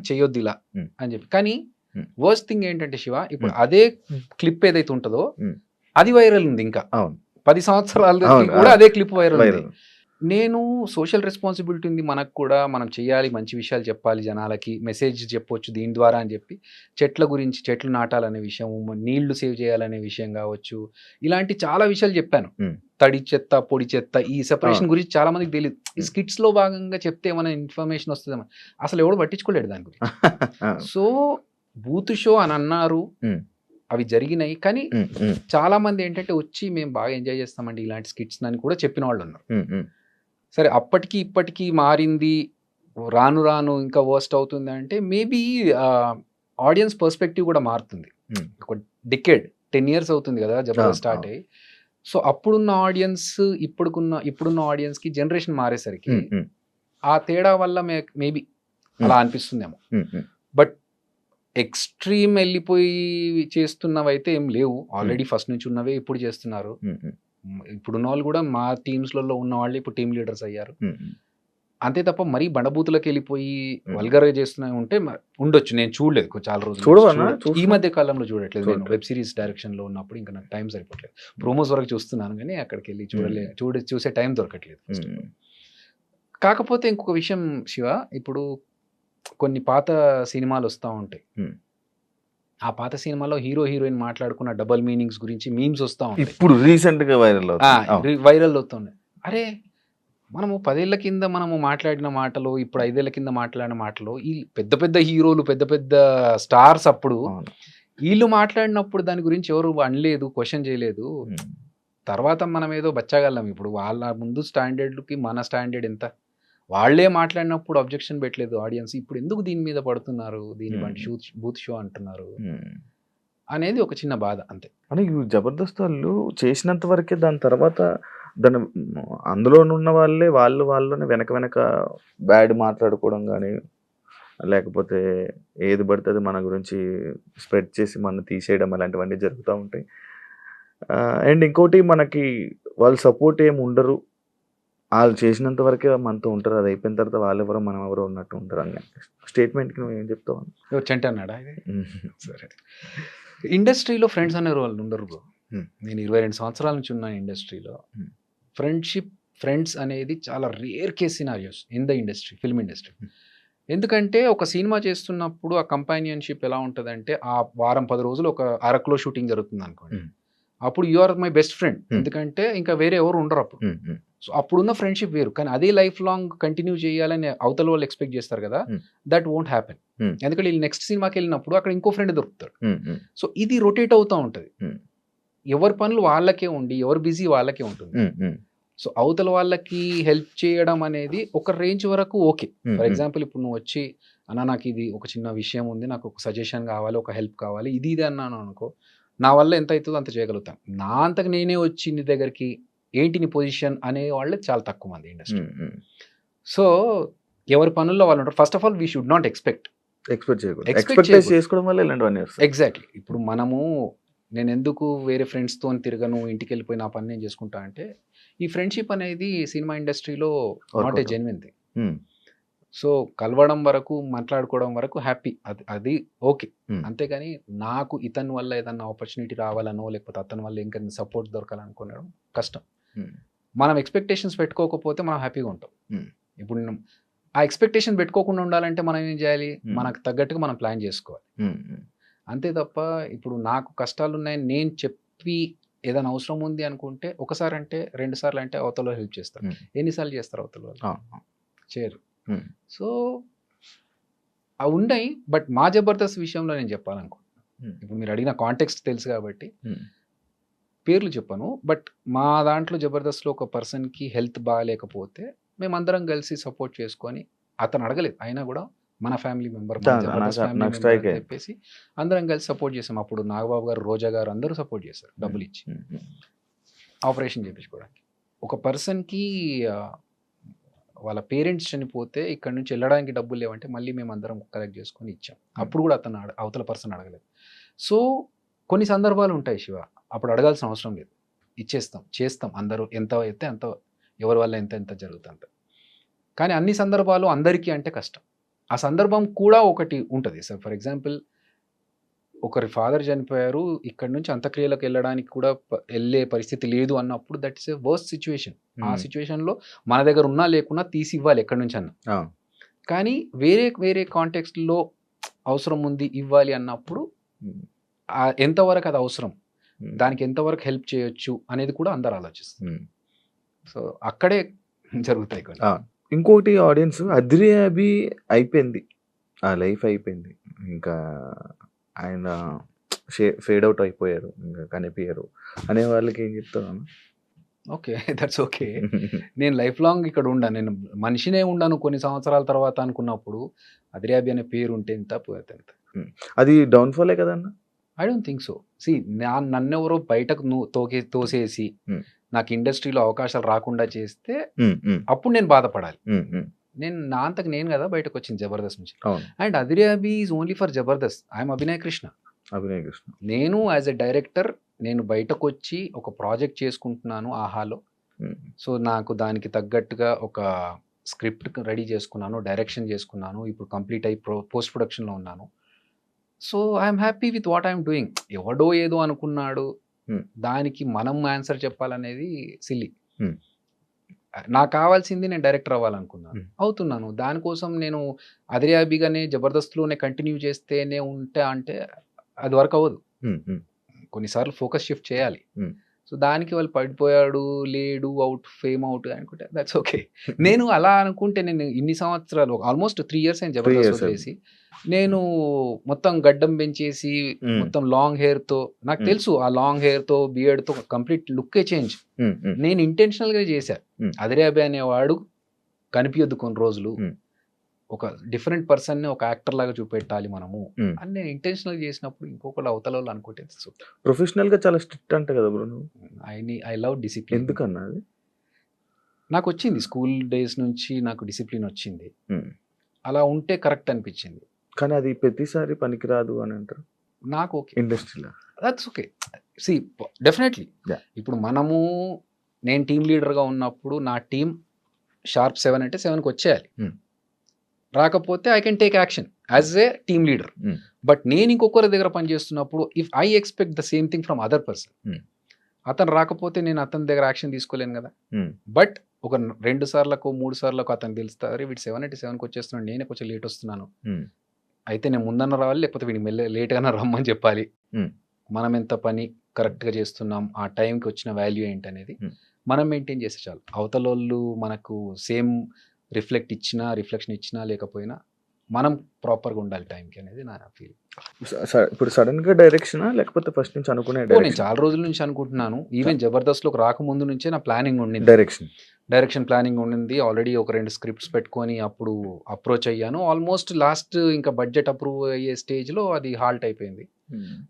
చెయ్యొద్దు ఇలా అని చెప్పి. కానీ వర్స్ట్ థింగ్ ఏంటంటే శివ, ఇప్పుడు అదే క్లిప్ ఏదైతే ఉంటుందో అది వైరల్ ఉంది. ఇంకా 10 సంవత్సరాలు కూడా అదే క్లిప్ వైరల్ ఉంది. నేను సోషల్ రెస్పాన్సిబిలిటీ ఉంది మనకు కూడా, మనం చేయాలి, మంచి విషయాలు చెప్పాలి, జనాలకి మెసేజ్ చెప్పొచ్చు దీని ద్వారా అని చెప్పి చెట్ల గురించి, చెట్లు నాటాలనే విషయం, నీళ్లు సేవ్ చేయాలనే విషయం కావచ్చు, ఇలాంటి చాలా విషయాలు చెప్పాను. తడి చెత్త పొడి చెత్త ఈ సెపరేషన్ గురించి చాలా మందికి తెలియదు. ఈ స్కిట్స్ లో భాగంగా చెప్తే ఏమైనా ఇన్ఫర్మేషన్ వస్తుందేమో, అసలు ఎవడు పట్టించుకోలేడు దాని గురించి. సో బూత్ షో అని అన్నారు, అవి జరిగినాయి. కానీ చాలా మంది ఏంటంటే వచ్చి మేము బాగా ఎంజాయ్ చేస్తామండి ఇలాంటి స్కిట్స్ అని కూడా చెప్పిన వాళ్ళు ఉన్నారు. సరే అప్పటికి ఇప్పటికీ మారింది, రాను రాను ఇంకా వర్స్ట్ అవుతుంది అంటే మేబీ ఆడియన్స్ పర్స్పెక్టివ్ కూడా మారుతుంది. ఒక డికేడ్ 10 years అవుతుంది కదా జబర్దస్త్ స్టార్ట్ అయ్యి. సో అప్పుడున్న ఆడియన్స్ ఇప్పుడున్న ఆడియన్స్ కి జనరేషన్ మారేసరికి ఆ తేడా వల్ల మేబీ అలా అనిపిస్తుందేమో. బట్ ఎక్స్ట్రీమ్ వెళ్ళిపోయి చేస్తున్నవైతే ఏం లేవు, ఆల్రెడీ ఫస్ట్ నుంచి ఉన్నవే ఇప్పుడు చేస్తున్నారు. ఇప్పుడున్న వాళ్ళు కూడా మా టీమ్స్లలో ఉన్న వాళ్ళు ఇప్పుడు టీమ్ లీడర్స్ అయ్యారు. అంతే తప్ప మరీ బండబూతులకు వెళ్ళిపోయి వల్గర్గా చేస్తున్నా ఉంటే ఉండొచ్చు. నేను చూడలేదు చాలా రోజులు, ఈ మధ్య కాలంలో చూడట్లేదు. నేను వెబ్ సిరీస్ డైరెక్షన్ లో ఉన్నప్పుడు ఇంకా నాకు టైం సరిపోవట్లేదు. ప్రోమోస్ వరకు చూస్తున్నాను కానీ అక్కడికి వెళ్ళి చూసే టైం దొరకట్లేదు. కాకపోతే ఇంకొక విషయం శివ, ఇప్పుడు కొన్ని పాత సినిమాలు వస్తూ ఉంటాయి, ఆ పాత సినిమాలో హీరో హీరోయిన్ మాట్లాడుకున్న డబుల్ మీనింగ్స్ గురించి మీమ్స్ వస్తూ ఉంటాయి, ఇప్పుడు రీసెంట్ గా వైరల్ అవుతుంది. వైరల్ అవుతున్నాయి. అరే మనము 10 ఏళ్ల కింద మనము మాట్లాడిన మాటలు, ఇప్పుడు 5 ఏళ్ల కింద మాట్లాడిన మాటలు, ఈ పెద్ద పెద్ద హీరోలు, పెద్ద పెద్ద స్టార్స్ అప్పుడు అవును. వీళ్ళు మాట్లాడినప్పుడు దాని గురించి ఎవరు అనలేదు, క్వశ్చన్ చేయలేదు. తర్వాత మనం ఏదో బచ్చగలం. ఇప్పుడు వాళ్ళ ముందు స్టాండర్డ్కి మన స్టాండర్డ్ ఎంత, వాళ్ళే మాట్లాడినప్పుడు అబ్జెక్షన్ పెట్టలేదు ఆడియన్స్, ఇప్పుడు ఎందుకు దీని మీద పడుతున్నారు, దీని బూత్ షో అంటున్నారు అనేది ఒక చిన్న బాధ అంతే. అని జబర్దస్త్ వాళ్ళు చేసినంత వరకే, దాని తర్వాత దాని అందులో ఉన్న వాళ్ళలోనే వెనక బ్యాడ్ మాట్లాడుకోవడం కానీ, లేకపోతే ఏది పడితే అది మన గురించి స్ప్రెడ్ చేసి మన తీసేయడం అలాంటివన్నీ జరుగుతూ ఉంటాయి. అండ్ ఇంకోటి, మనకి వాళ్ళు సపోర్ట్ ఏమి ఉండరు, వాళ్ళు చేసినంత వరకే మనతో ఉంటారు, అది అయిపోయిన తర్వాత వాళ్ళెవరో మనం ఎవరో ఉన్నట్టు ఉంటారు అని స్టేట్మెంట్కి నువ్వు ఏం చెప్తావు? చెంట అన్నాడా ఇది? సరే, ఇండస్ట్రీలో ఫ్రెండ్స్ అనే వాళ్ళు ఉండరు బ్రో. నేను 22 సంవత్సరాల నుంచి ఉన్న ఇండస్ట్రీలో ఫ్రెండ్స్ అనేది చాలా rare case scenarios in the industry, film industry. ఎందుకంటే ఒక సినిమా చేస్తున్నప్పుడు ఆ కంపానియన్షిప్ ఎలా ఉంటుందంటే, ఆ వారం 10 రోజులు ఒక అరకులో షూటింగ్ జరుగుతుంది అనుకోండి, అప్పుడు you are my best friend, ఎందుకంటే ఇంకా వేరే ఎవరు ఉండరు అప్పుడు. సో అప్పుడున్న ఫ్రెండ్షిప్ వేరు. కానీ అదే లైఫ్ లాంగ్ కంటిన్యూ చేయాలని అవతల వాళ్ళు ఎక్స్పెక్ట్ చేస్తారు కదా, దట్ వోంట్ హ్యాపెన్. ఎందుకంటే వీళ్ళు నెక్స్ట్ సినిమాకి వెళ్ళినప్పుడు అక్కడ ఇంకో ఫ్రెండ్ దొరుకుతాడు. సో ఇది రొటేట్ అవుతూ ఉంటుంది. ఎవరి పనులు వాళ్ళకే ఉండి, ఎవరు బిజీ వాళ్ళకే ఉంటుంది. సో అవతల వాళ్ళకి హెల్ప్ చేయడం అనేది ఒక రేంజ్ వరకు ఓకే. ఫర్ ఎగ్జాంపుల్ ఇప్పుడు నువ్వు వచ్చి, అన్న నాకు ఇది ఒక చిన్న విషయం ఉంది, నాకు ఒక సజెషన్ కావాలి, ఒక హెల్ప్ కావాలి, ఇది అన్నాను అనుకో, నా వల్ల ఎంత అవుతుందో అంత చేయగలుగుతాను. నా అంతకు నేనే వచ్చి నీ దగ్గరికి ఏంటి నీ పొజిషన్ అనే వాళ్ళే చాలా తక్కువ మంది ఇండస్ట్రీ. సో ఎవరి పనుల్లో వాళ్ళు ఉంటారు. First of all we should not expect చేసుకోవడం వల్ల ఇలాంటివన్నీ వస్తాయి. ఎగ్జాక్ట్లీ. ఇప్పుడు మనము, నేను ఎందుకు వేరే ఫ్రెండ్స్తో తిరగను, ఇంటికి వెళ్ళిపోయి నా పని నేను చేసుకుంటా అంటే, ఈ ఫ్రెండ్షిప్ అనేది సినిమా ఇండస్ట్రీలో not a genuine thing. So కలవడం వరకు, మాట్లాడుకోవడం వరకు హ్యాపీ, అది ఓకే. అంతేగాని నాకు ఇతని వల్ల ఏదన్నా ఆపర్చునిటీ రావాలనో, లేకపోతే అతని వల్ల ఇంకా సపోర్ట్ దొరకాలనుకోవడం కష్టం. మనం ఎక్స్పెక్టేషన్స్ పెట్టుకోకపోతే మనం హ్యాపీగా ఉంటాం. ఇప్పుడు ఆ ఎక్స్పెక్టేషన్ పెట్టుకోకుండా ఉండాలంటే మనం ఏం చేయాలి, మనకు తగ్గట్టుగా మనం ప్లాన్ చేసుకోవాలి. అంతే తప్ప ఇప్పుడు నాకు కష్టాలు ఉన్నాయని నేను చెప్పి ఏదైనా అవసరం ఉంది అనుకుంటే, ఒకసారి అంటే 2 సార్లు అంటే అవతల హెల్ప్ చేస్తారు. ఎన్నిసార్లు చేస్తారు అవతల వాళ్ళు? చేయరు. సో అవి ఉన్నాయి. బట్ మా జబర్దస్త్ విషయంలో నేను చెప్పాలనుకుంటున్నాను. ఇప్పుడు మీరు అడిగిన కాంటెక్స్ట్ తెలుసు కాబట్టి పేర్లు చెప్పను. బట్ మా దాంట్లో జబర్దస్త్లో ఒక పర్సన్కి హెల్త్ బాగాలేకపోతే మేమందరం కలిసి సపోర్ట్ చేసుకొని, అతను అడగలేదు అయినా కూడా మన ఫ్యామిలీ మెంబర్, చెప్పేసి అందరం కలిసి సపోర్ట్ చేసాం. అప్పుడు నాగబాబు గారు, రోజా గారు అందరూ సపోర్ట్ చేశారు, డబ్బులు ఇచ్చి ఆపరేషన్ చేయించుకోవడానికి. ఒక పర్సన్కి వాళ్ళ పేరెంట్స్ చనిపోతే ఇక్కడ నుంచి వెళ్ళడానికి డబ్బులు లేవంటే మళ్ళీ మేము అందరం కలెక్ట్ చేసుకొని ఇచ్చాం. అప్పుడు కూడా అతను అవతల పర్సన్ అడగలేదు. సో కొన్ని సందర్భాలు ఉంటాయి శివ, అప్పుడు అడగాల్సిన అవసరం లేదు, ఇచ్చేస్తాం, చేస్తాం. అందరూ ఎంత అయితే అంత, ఎవరి వల్ల ఎంత జరుగుతుంది. కానీ అన్ని సందర్భాలు అందరికీ అంటే కష్టం. ఆ సందర్భం కూడా ఒకటి ఉంటుంది సార్. ఫర్ ఎగ్జాంపుల్, ఒకరి ఫాదర్ చనిపోయారు, ఇక్కడ నుంచి అంత్యక్రియలకు వెళ్ళడానికి కూడా వెళ్ళే పరిస్థితి లేదు అన్నప్పుడు, that is a worst situation. ఆ సిచ్యువేషన్లో మన దగ్గర ఉన్నా లేకున్నా తీసి ఇవ్వాలి ఎక్కడి నుంచి అన్న. కానీ వేరే కాంటెక్స్ట్లో అవసరం ఉంది ఇవ్వాలి అన్నప్పుడు ఎంతవరకు అది అవసరం, దానికి ఎంతవరకు హెల్ప్ చేయొచ్చు అనేది కూడా అందరు ఆలోచిస్తారు. సో అక్కడే జరుగుతాయి కొన్ని. ఇంకోటి, ఆడియన్స్ అద్రి అభి అయిపోయింది, ఆ లైఫ్ అయిపోయింది, ఇంకా ఆయన ఫేడ్ అవుట్ అయిపోయారు, ఇంకా కనిపించారు అనే వాళ్ళకి ఏం చెప్తాను? Okay, that's okay. నేను లైఫ్ లాంగ్ ఇక్కడ ఉండను, నేను మనిషినే ఉండను కొన్ని సంవత్సరాల తర్వాత అనుకున్నప్పుడు అద్రి అభి అనే పేరు ఉంటే ఎంత పోతే ఎంత. అది డౌన్ఫాలే కదన్నా? I don't think so. See, నన్నెవరో బయటకు తోసేసి నాకు ఇండస్ట్రీలో అవకాశాలు రాకుండా చేస్తే అప్పుడు నేను బాధపడాలి. నేను నా అంతకు నేను కదా బయటకు వచ్చింది జబర్దస్త్ నుంచి. And Adri Abhi is only for Jabardasth. I'm Abhinay Krishna. నేను యాజ్ ఎ డైరెక్టర్ నేను బయటకు వచ్చి ఒక ప్రాజెక్ట్ చేసుకుంటున్నాను ఆహాలో. సో నాకు దానికి తగ్గట్టుగా ఒక స్క్రిప్ట్ రెడీ చేసుకున్నాను, డైరెక్షన్ చేసుకున్నాను, ఇప్పుడు కంప్లీట్ అయ్యి పోస్ట్ ప్రొడక్షన్లో ఉన్నాను. So I'm happy with what I'm doing. ఎవడో ఏదో అనుకున్నాడు, దానికి మనం ఆన్సర్ చెప్పాలనేది సిల్లీ. నాకు కావాల్సింది నేను డైరెక్టర్ అవ్వాలనుకున్నాను, అవుతున్నాను. దానికోసం నేను అద్రి అభిగానే జబర్దస్త్లోనే కంటిన్యూ చేస్తేనే ఉంటే అంటే అది వర్క్ అవ్వదు. ఉమ్, ఉమ్, కొన్నిసార్లు ఫోకస్ షిఫ్ట్ చేయాలి. Hmm. సో దానికి వాళ్ళు పడిపోయాడు, లేడు, అవుట్, ఫేమ్ అవుట్ అనుకుంటే దట్స్ ఓకే. నేను అలా అనుకుంటే నేను ఇన్ని సంవత్సరాలు ఆల్మోస్ట్ 3 years అయిన 3 జబర్దస్త్ years వదిలేసి నేను మొత్తం గడ్డం పెంచేసి Hmm. మొత్తం లాంగ్ హెయిర్ తో, నాకు Hmm. తెలుసు ఆ లాంగ్ హెయిర్ తో బియర్డ్ తో కంప్లీట్ లుక్కే చేంజ్. ఉమ్, ఉమ్, నేను ఇంటెన్షనల్ గా చేశా. Hmm. అదిరే అభి అనేవాడు కనిపించద్దు కొన్ని రోజులు, Hmm. ఒక డిఫరెంట్ పర్సన్ ని ఒక యాక్టర్ లాగా చూపెట్టాలి మనము Hmm. అని నేను ఇంటెన్షనల్ చేసినప్పుడు ఇంకొకళ్ళు అవతల వాళ్ళు అనుకుంటే ప్రొఫెషనల్ గా చాలా స్ట్రిక్ట్ అంట కదా బ్రో నువ్వు, ఐ లవ్ డిసిప్లిన్. ఎందుకన్నా అది? నాకు వచ్చింది స్కూల్ డేస్ నుంచి, నాకు డిసిప్లిన్ వచ్చింది. ఉమ్. అలా ఉంటే కరెక్ట్ అనిపించింది కానీ అది ప్రతిసారి పనికిరాదు అని అంటారు నాకు. ఓకే, ఇండస్ట్రీలో. That's okay. See definitely Yeah. ఇప్పుడు నేను టీమ్ లీడర్గా ఉన్నప్పుడు నా టీం షార్ప్ 7 అంటే 7కి వచ్చేయాలి. Hmm. రాకపోతే I can take action as a team leader. Hmm. But నేను ఇంకొకరి దగ్గర పనిచేస్తున్నప్పుడు if I expect the same thing from other person, Hmm. అతను రాకపోతే నేను అతని దగ్గర యాక్షన్ తీసుకోలేను కదా. Hmm. బట్ ఒక 2 సార్లకు 3 సార్లకు అతను తెలుస్తారు వీడు 7 అంటే 7కి వచ్చేస్తున్నాడు, నేనే కొంచెం లేట్ వస్తున్నాను, Hmm. అయితే నేను ముందన్న రావాలి, లేకపోతే వీడికి లేట్గానే రమ్మని చెప్పాలి. Hmm. మనం ఎంత పని కరెక్ట్గా చేస్తున్నాం, ఆ టైంకి వచ్చిన వాల్యూ ఏంటనేది Hmm. మనం మెయింటైన్ చేస్తే చాలు. అవతల వాళ్ళు మనకు సేమ్ రిఫ్లెక్షన్ ఇచ్చినా లేకపోయినా మనం ప్రాపర్గా ఉండాలి టైంకి అనేది నా ఫీల్. ఇప్పుడు సడన్ గా డైరెక్షనా లేకపోతే ఫస్ట్ నుంచి అనుకునే నేను చాలా రోజుల నుంచి అనుకుంటున్నాను. ఈవెన్ జబర్దస్త్లోకి రాకముందు నుంచే నా ప్లానింగ్ ఉండింది, డైరెక్షన్ ప్లానింగ్ ఉండింది. ఆల్రెడీ ఒక 2 స్క్రిప్ట్స్ పెట్టుకొని అప్పుడు అప్రోచ్ అయ్యాను. ఆల్మోస్ట్ లాస్ట్ ఇంకా బడ్జెట్ అప్రూవ్ అయ్యే స్టేజ్లో అది హాల్ట్ అయిపోయింది.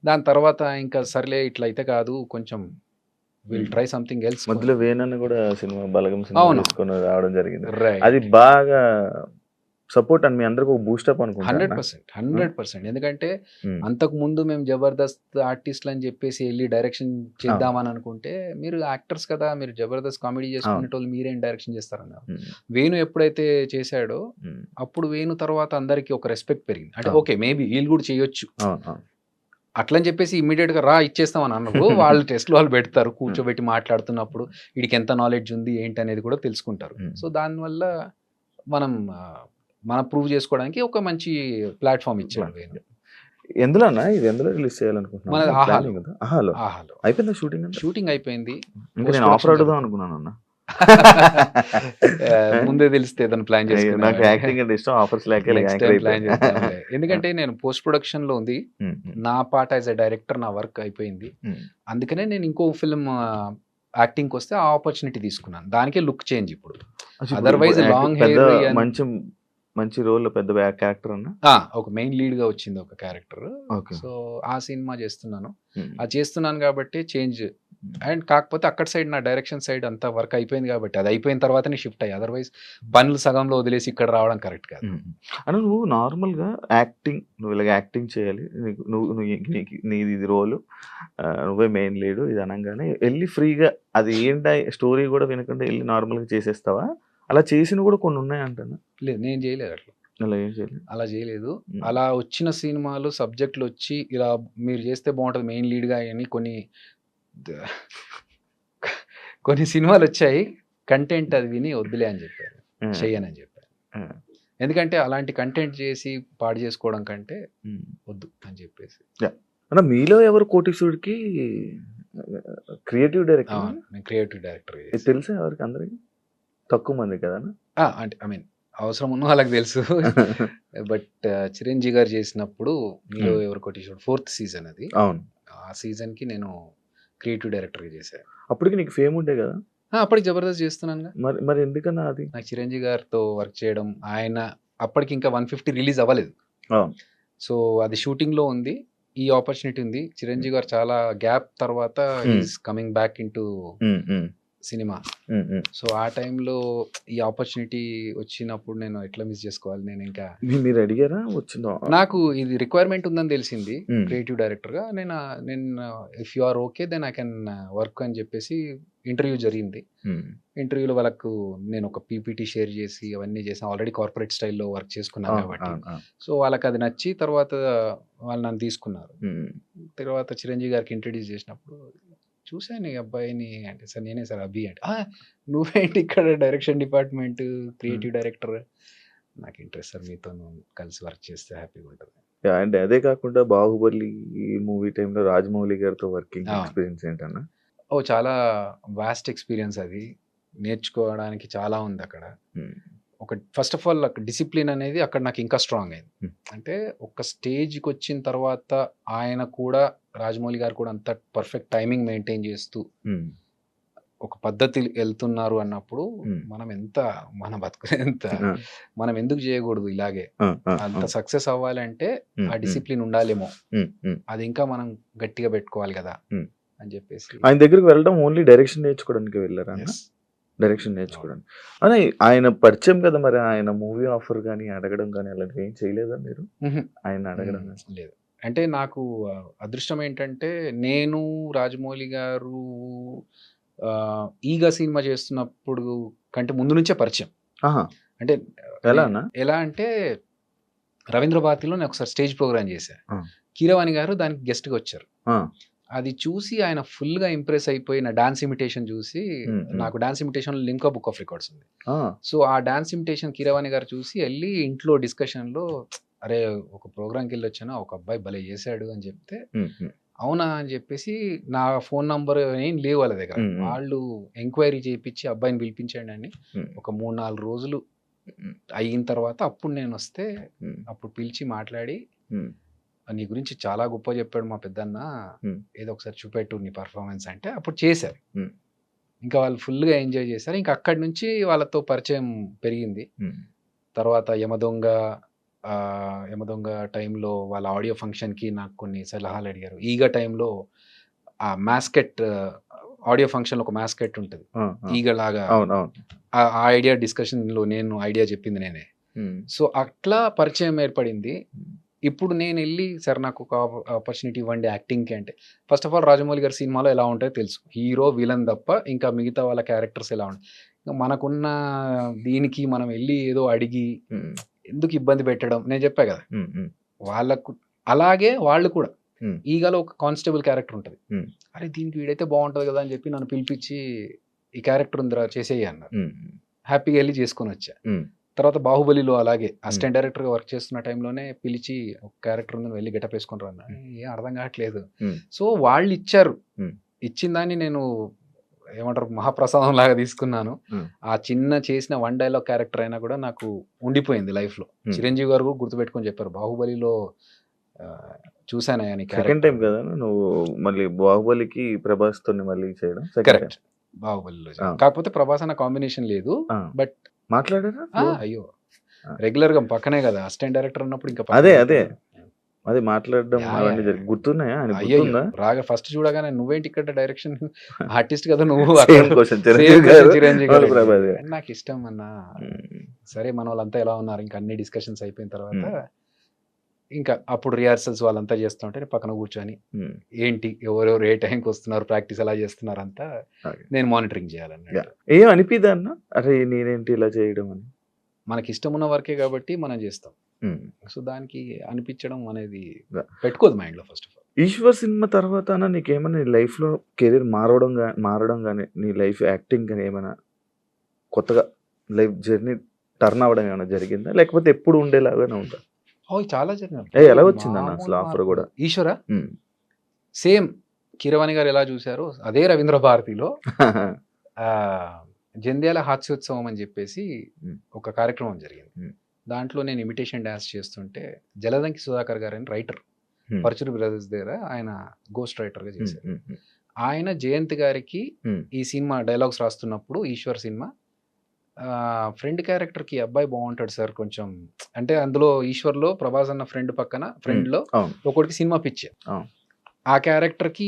దాని తర్వాత ఇంకా సర్లే ఇట్లా అయితే కాదు, కొంచెం విల్ ట్రై సంథింగ్ ఎల్స్. మధ్యలో వేణన్న కూడా సినిమా బలగం సినిమా అవును. తీసుకొని రావడం జరిగింది. Right. అది బాగా సపోర్ట్ అని మీ అందరికి ఒక బూస్టప్ అనుకుంటా. 100%. ఎందుకంటే అంతకు ముందు మేము జబర్దస్త్ ఆర్టిస్టులు అని చెప్పేసి వెళ్ళి డైరెక్షన్ చేద్దామని అనుకుంటే, మీరు యాక్టర్స్ కదా, మీరు జబర్దస్త్ కామెడీ చేసుకునేటోళ్ళు మీరేం డైరెక్షన్ చేస్తారన్నారు. వేణు ఎప్పుడైతే చేశాడో అప్పుడు వేణు తర్వాత అందరికి ఒక రెస్పెక్ట్ పెరిగింది. అంటే ఓకే మేబీ వీళ్ళు కూడా చేయొచ్చు అట్లని చెప్పేసి ఇమ్మీడియట్ గా రా ఇచ్చేస్తామని అన్నప్పుడు వాళ్ళు టెస్ట్లు వాళ్ళు పెడతారు, కూర్చోబెట్టి మాట్లాడుతున్నప్పుడు వీడికి ఎంత నాలెడ్జ్ ఉంది ఏంటి అనేది కూడా తెలుసుకుంటారు. సో దానివల్ల మనం ప్రూవ్ చేసుకోవడానికి ఒక మంచి ప్లాట్ఫామ్ ఇచ్చాడు వేణు. ఎందులో ఇది ఎందులో రిలీజ్ చేయాలనుకుంటున్నాను? ఆహాలో అయిపోయింది షూటింగ్ అయిపోయింది. నేను ఆఫర్ అడుగుదాం అనుకున్నాను అన్న. ముందే తెలిస్తే ఏదైనా ప్లాన్ చేసుకున్నాను. నాకు యాక్టింగ్ అంటే ఇష్టం, ఆఫర్స్ లేక ప్లాన్ చేస్తాను. ఎందుకంటే నేను పోస్ట్ ప్రొడక్షన్ లో ఉంది, నా పార్ట్ యాజ్ ఎ డైరెక్టర్ నా వర్క్ అయిపోయింది. అందుకనే నేను ఇంకో ఫిల్మ్ యాక్టింగ్ వస్తే ఆ ఆపర్చునిటీ తీసుకున్నాను. దానికే లుక్ చేంజ్ ఇప్పుడు. అదర్వైజ్ లాంగ్ హెయిర్ మంచి రోల్, పెద్ద క్యారెక్టర్ అన్న ఒక మెయిన్ లీడ్ గా వచ్చింది ఒక క్యారెక్టర్. సో ఆ సినిమా చేస్తున్నాను. అది చేస్తున్నాను కాబట్టి చేంజ్. అండ్ కాకపోతే అక్కడ సైడ్ నా డైరెక్షన్ సైడ్ అంతా వర్క్ అయిపోయింది కాబట్టి అది అయిపోయిన తర్వాతనే షిఫ్ట్ అయ్యి, అదర్వైజ్ పనులు సగంలో వదిలేసి ఇక్కడ రావడం కరెక్ట్ కాదు. అంటే నువ్వు నార్మల్గా నువ్వు ఇలాగ యాక్టింగ్ చేయాలి, నీది రోలు, నువ్వే మెయిన్ లీడు ఇది అనగానే వెళ్ళి ఫ్రీగా అది ఏంటి స్టోరీ కూడా వినకుండా వెళ్ళి నార్మల్గా చేసేస్తావా? అలా చేసిన కూడా కొన్ని ఉన్నాయంటాను. లేదు, నేను చేయలేదు అట్లా. అలా చేయలేదు. అలా వచ్చిన సినిమాలు సబ్జెక్టులు వచ్చి ఇలా మీరు చేస్తే బాగుంటుంది మెయిన్ లీడ్గా అని కొన్ని సినిమాలు వచ్చాయి, కంటెంట్ అది విని వద్దులే అని చెప్పారు, చెయ్యనని చెప్పారు. ఎందుకంటే అలాంటి కంటెంట్ చేసి పాడు చేసుకోవడం కంటే వద్దు అని చెప్పేసి. అంటే మీలో ఎవరు కోటీశ్వరుడికి క్రియేటివ్ డైరెక్టర్? నేను క్రియేటివ్ డైరెక్టర్. తెలుసా ఎవరికి? అందరికి తక్కువ మంది కదా. అంటే అవసరం ఉన్న వాళ్ళకి తెలుసు. బట్ చిరంజీవి గారు చేసినప్పుడు మీలో ఎవరు కోటీశ్వరుడు 4th సీజన్ అది. అవును, ఆ సీజన్ కి నేను క్రియేటివ్ డైరెక్టర్ గా చేశాను. అప్పటికి నీకు ఫేమ్ ఉండే కదా? అప్పటికి జబర్దస్త్ చేస్తున్నాను. మరి ఎందుకన్నా అది నాకు చిరంజీవి గారితో వర్క్ చేయడం, ఆయన అప్పటికి ఇంకా 150 రిలీజ్ అవ్వలేదు. సో అది షూటింగ్ లో ఉంది, ఈ ఆపర్చునిటీ ఉంది. చిరంజీవి గారు చాలా గ్యాప్ తర్వాత is coming back in to cinema. So ఆ టైంలో ఈ ఆపర్చునిటీ వచ్చినప్పుడు నేను ఎట్లా మిస్ చేసుకోవాలి? నేను ఇంకా మీరు అడిగారా? వచ్చిందో నాకు ఇది రిక్వైర్మెంట్ ఉందని తెలిసింది క్రియేటివ్ డైరెక్టర్ గా. నేను if you are okay then I can work అని చెప్పేసి ఇంటర్వ్యూ జరిగింది. ఇంటర్వ్యూలో వాళ్ళకు నేను ఒక పీపీటీ షేర్ చేసి అవన్నీ చేసాను. ఆల్రెడీ కార్పొరేట్ స్టైల్లో వర్క్ చేసుకున్నాను కాబట్టి సో వాళ్ళకి అది నచ్చి తర్వాత వాళ్ళు నన్ను తీసుకున్నారు. తర్వాత చిరంజీవి గారికి ఇంట్రడ్యూస్ చేసినప్పుడు చూశాను ఈ అబ్బాయిని అంటే, సార్ నేనే సార్ అభి అంటే, నువ్వేంటి ఇక్కడ డైరెక్షన్ డిపార్ట్మెంట్ క్రియేటివ్ డైరెక్టర్? నాకు ఇంట్రెస్ట్ సార్, మీతో కలిసి వర్క్ చేస్తే హ్యాపీగా ఉంటుంది. అండ్ అదే కాకుండా 'బాహుబలి' మూవీ టైంలో రాజమౌళి గారితో వర్కింగ్ అవును. ఎక్స్‌పీరియన్స్ ఏంటన్నా? చాలా వాస్ట్ ఎక్స్‌పీరియన్స్ అది. నేర్చుకోవడానికి చాలా ఉందక్కడ. హ్మ్. ఫస్ట్ ఆఫ్ ఆల్ డిసిప్లిన్ అనేది అక్కడ నాకు ఇంకా స్ట్రాంగ్ అయింది. హ్మ్. అంటే ఒక స్టేజ్‌కొచ్చిన తర్వాత ఆయన కూడా రాజమౌళి గారు కూడా అంత పర్ఫెక్ట్ టైమింగ్ మెయింటైన్ చేస్తూ హ్మ్. ఒక పద్ధతి ఎళ్తున్నారు అన్నప్పుడు హ్మ్. మన బతుకులెంత ఆ! మనం ఎందుకు చేయకూడదు ఇలాగే? ఆ! ఆ! అంత ఆ! సక్సెస్ అవ్వాలంటే హ్మ్. ఆ హ్మ్. డిసిప్లిన్ ఉండాలేమో. హ్మ్. హ్మ్. అది ఇంకా మనం గట్టిగా పెట్టుకోవాలి కదా! హ్మ్. అని చెప్పేసి ఆయన దగ్గరికి వెళ్ళడం ఓన్లీ డైరెక్షన్ నేర్చుకోవడానికే వెళ్లారా అన్న? యెస్. డైరెక్షన్ అవును. నేర్చుకోవడానికి. అదే ఆయన పరిచయం కదా! మరి ఆయన మూవీ ఆఫర్ గాని, అడగడం గాని అలాంటివి ఏం చేయలేదా మీరు? హుహు. ఆయన్ని అడగడం గాని? లేదు. అంటే నాకు అదృష్టం ఏంటంటే, నేను రాజమౌళి గారు 'ఈగ' సినిమా చేస్తున్నప్పుడు కంటే ముందు నుంచే పరిచయం. ఆహా! అంటే ఎలా నే అన్న? ఎలా అంటే రవీంద్ర భారతిలో నేను ఒకసారి స్టేజ్ ప్రోగ్రామ్ చేశా. ఆ! కీరవాణి గారు దానికి గెస్ట్‌గా వచ్చారు. ఆ! అది చూసి ఆయన ఫుల్‌గా ఇంప్రెస్ అయిపోయి నా డాన్స్ ఇమిటేషన్ చూసి హ్మ్. హ్మ్. నాకు డాన్స్ ఇమిటేషన్‌లో లిమ్కా బుక్ ఆఫ్ రికార్డ్స్ ఉంది. ఆ! సో, ఆ డాన్స్ ఇమిటేషన్ కీరవాణి గారు చూసి ఎళ్లి ఇంట్లో డిస్కషన్‌లో "అరే! ఒక ప్రోగ్రామ్‌కెళ్ళొచ్చాను. ఒక అబ్బాయి భలే చేశాడు" అని చెప్తే, హ్మ్. హ్మ్. అవునా అని చెప్పేసి నా ఫోన్ నంబర్ ఏం లేవు వాళ్ళ దగ్గర. హ్మ్. హ్మ్. వాళ్ళు ఎంక్వైరీ చేపిచ్చి అబ్బాయిని పిలిపించండి అని హ్మ్. ఒక 3, 4 రోజులు హ్మ్. అయిన తర్వాత అప్పుడు నేనొస్తే హ్మ్. అప్పుడు పిలిచి మాట్లాడి హ్మ్. నీ గురించి చాలా గొప్పగా చెప్పాడు మా పెద్దన్న. హ్మ్. ఏదో ఒకసారి చూపెట్టు నీ పెర్ఫార్మన్స్ అంటే అప్పుడు చేశారు. హ్మ్. ఇంకా వాళ్ళు ఫుల్‌గా ఎంజాయ్ చేశారు. ఇంక అక్కడి నుంచి వాళ్ళతో పరిచయం పెరిగింది. హ్మ్. తర్వాత 'యమదొంగ' టైంలో వాళ్ళ ఆడియో ఫంక్షన్‌కి నాకు కొన్ని సలహాలు అడిగారు. 'ఈగ' టైంలో ఆ మాస్కెట్ ఆడియో ఫంక్షన్‌లో ఒక మాస్కెట్ ఉంటది. ఆ! ఆ! ఈగలాగా అవునవును. ఆ ఐడియా డిస్కషన్‌లో నేను ఐడియా చెప్పింది నేనే. హ్మ్. సో, అట్లా పరిచయం ఏర్పడింది. హ్మ్. ఇప్పుడు నేనెళ్ళి సార్ నాకొక ఆపర్చునిటీ ఇవ్వండి యాక్టింగ్‌కి అంటే, ఫస్ట్ ఆఫ్ ఆల్ రాజమౌళి గారి సినిమాలో ఎలా ఉంటాయో తెలుసు. హీరో, విలన్ తప్ప ఇంకా మిగతా వాళ్ళ క్యారెక్టర్స్ ఎలా ఉంటాయి. మనకున్న దీనికి మనం ఎళ్లి ఏదో అడిగి హ్మ్. ఎందుకు ఇబ్బంది పెట్టడం? నేను చెప్పా గదా! హ్మ్. హ్మ్. వాళ్ళకు అలాగే వాళ్ళు కూడా. హ్మ్. 'ఈగలో' ఒక కానిస్టేబుల్ క్యారెక్టర్ ఉంటది. హ్మ్. అరే! దీనికి వీడైతే బావుంటది గదా! అని చెప్పి నన్ను పిలిపిచ్చి, "ఈ క్యారెక్టర్ ఉందిరా చేసేయి" అన్నారు. హ్మ్. హ్యాపీగా ఎళ్లి చేసుకొనొచ్చా. హ్మ్. తర్వాత 'బాహుబలిలో' అలాగే హ్మ్. అసిస్టెంట్ డైరెక్టర్‌గా వర్క్ చేస్తున్న టైంలోనే పిలిచి ఒక క్యారెక్టర్ ఉంది నువ్వు వెళ్లి గెటప్ ఏసుకొని రా అన్నారు. ఏం అర్థం కావట్లేదు. హ్మ్. సో, వాళ్ళిచ్చారు. హ్మ్. ఇచ్చిన దాన్ని నేను ఏమంటారు మహాప్రసాదం లాగా తీసుకున్నాను. హ్మ్. ఆ చిన్న చేసిన వన్ డైలాగ్ క్యారెక్టర్ అయినా కూడా నాకు ఉండిపోయింది లైఫ్‌లో. హ్మ్. చిరంజీవి గారు కూడా గుర్తుపెట్టుకొని చెప్పారు. 'బాహుబలిలో' చూసానయ్యా నీ సెకండ్ టైమ్ క్యారెక్టర్. కదా! నువ్వు మళ్ళీ 'బాహుబలికి' ప్రభాస్‌తోని మళ్ళీ చేయడం సెకండ్ టైమ్. కరెక్ట్. 'బాహుబలిలో' ఆ! కాకపోతే 'ప్రభాస్' అన్న కాంబినేషన్ లేదు. ఆ! బట్ మాట్లాడారా ఫ్లోర్? అయ్యో! ఆ! రెగ్యులర్‌గా పక్కనే కదా! అసిస్టెంట్ డైరెక్టర్ అన్నప్పుడు ఇంకా అదే. పక్కనే అదే. ఉంటాం కదా! అదే మాట్లాడడం యాహ్! అవన్నీ యాహ్! యాహ్! గుర్తున్నాయా? ఆయనకి అయ్యయ్యో! గుర్తుందా? రాగా ఫస్ట్ చూడగానే నువ్వేంటి ఇక్కడ డైరెక్షన్ ఆర్టిస్ట్ కదా నువ్వు అక్కడ సేమ్ క్వెషన్ సేమ్ చిరంజీవి గారు, క్వెషన్ చిరంజీవి మళ్ళీ గారు అడిగారు. ప్రభాస్ గారు. నాకిష్టం అన్నా. హ్మ్. సరే మనోళ్ళంతా ఎలా ఉన్నారు ఇంకా అన్ని డిస్కషన్స్ అయిపోయిన తర్వాత హ్మ్. ఇంకా అప్పుడు రిహార్సల్స్ వాళ్ళంతా చేస్తుంటే నేను పక్కన కూర్చొని హ్మ్. ఏంటి ఎవరెవరు ఏ టైంకి వస్తున్నారు ప్రాక్టీస్ ఎలా చేస్తున్నారు అంతా ఓకే. నేను మానిటరింగ్ చేయాలన్నట్టు. యాహ్! ఏం అనిపియదా అన్న? అరే! నేనేంటి ఇలా చేయడం అని? మనకి ఇష్టం ఉన్న వర్కే కాబట్టి మనం చేస్తాం. హ్మ్. సో దానికి అనిపించడం అనేది యాహ్! పెట్టుకోదు మైండ్‌లో first of all. 'Eeshwar' cinema తర్వాత అన్న నీకేమన్నా నీ లైఫ్‌లో కెరీర్ మారడం గాని, నీ లైఫ్ యాక్టింగ్ గాని ఏమైనా కొత్తగా లైఫ్ జర్నీ టర్న్ అవ్వడం ఏమైనా జరిగిందా? లేకపోతే ఎప్పుడు ఉండేలాగానే ఉందా? ఓహ్! చాలా జరిగినాయి. ఎలా ఇప్పుడు వచ్చిందన్న అసలు మామూలు ఆఫర్ మార్పులు. గూడా? 'ఈశ్వరా' హ్మ్. సేమ్ కీరవాణి గారు ఎలా చూసారో అదే 'రవీంద్ర భారతిలో' ఆహ్, 'జంధ్యాల హాస్యోత్సవం' అని చెప్పేసి హ్మ్. ఒక కార్యక్రమం జరిగింది. హ్మ్. దాంట్లో నేను ఇమిటేషన్ డాన్స్ చేస్తుంటే జలదంకి సుధాకర్ గారని రైటర్ హ్మ్. పరుచూరి బ్రదర్స్ దగ్గర ఆయన గోస్ట్ రైటర్‌గా హ్మ్. చేశారు. హ్మ్. హ్మ్. ఆయన జయంత్ గారికి హ్మ్. ఈ సినిమా డైలాగ్స్ రాస్తున్నప్పుడు 'ఈశ్వర్' సినిమా ఫ్రెండ్ క్యారెక్టర్‌కి అబ్బాయి బావుంటాడు సార్ కొంచెం అంటే అందులో 'ఈశ్వర్‌లో' ప్రభాస్ అన్న ఫ్రెండ్ పక్కన హ్మ్. ఫ్రెండ్‌లో అవును. ఒకడికి సినిమా పిచ్చి. అవును. ఆ క్యారెక్టర్‌కి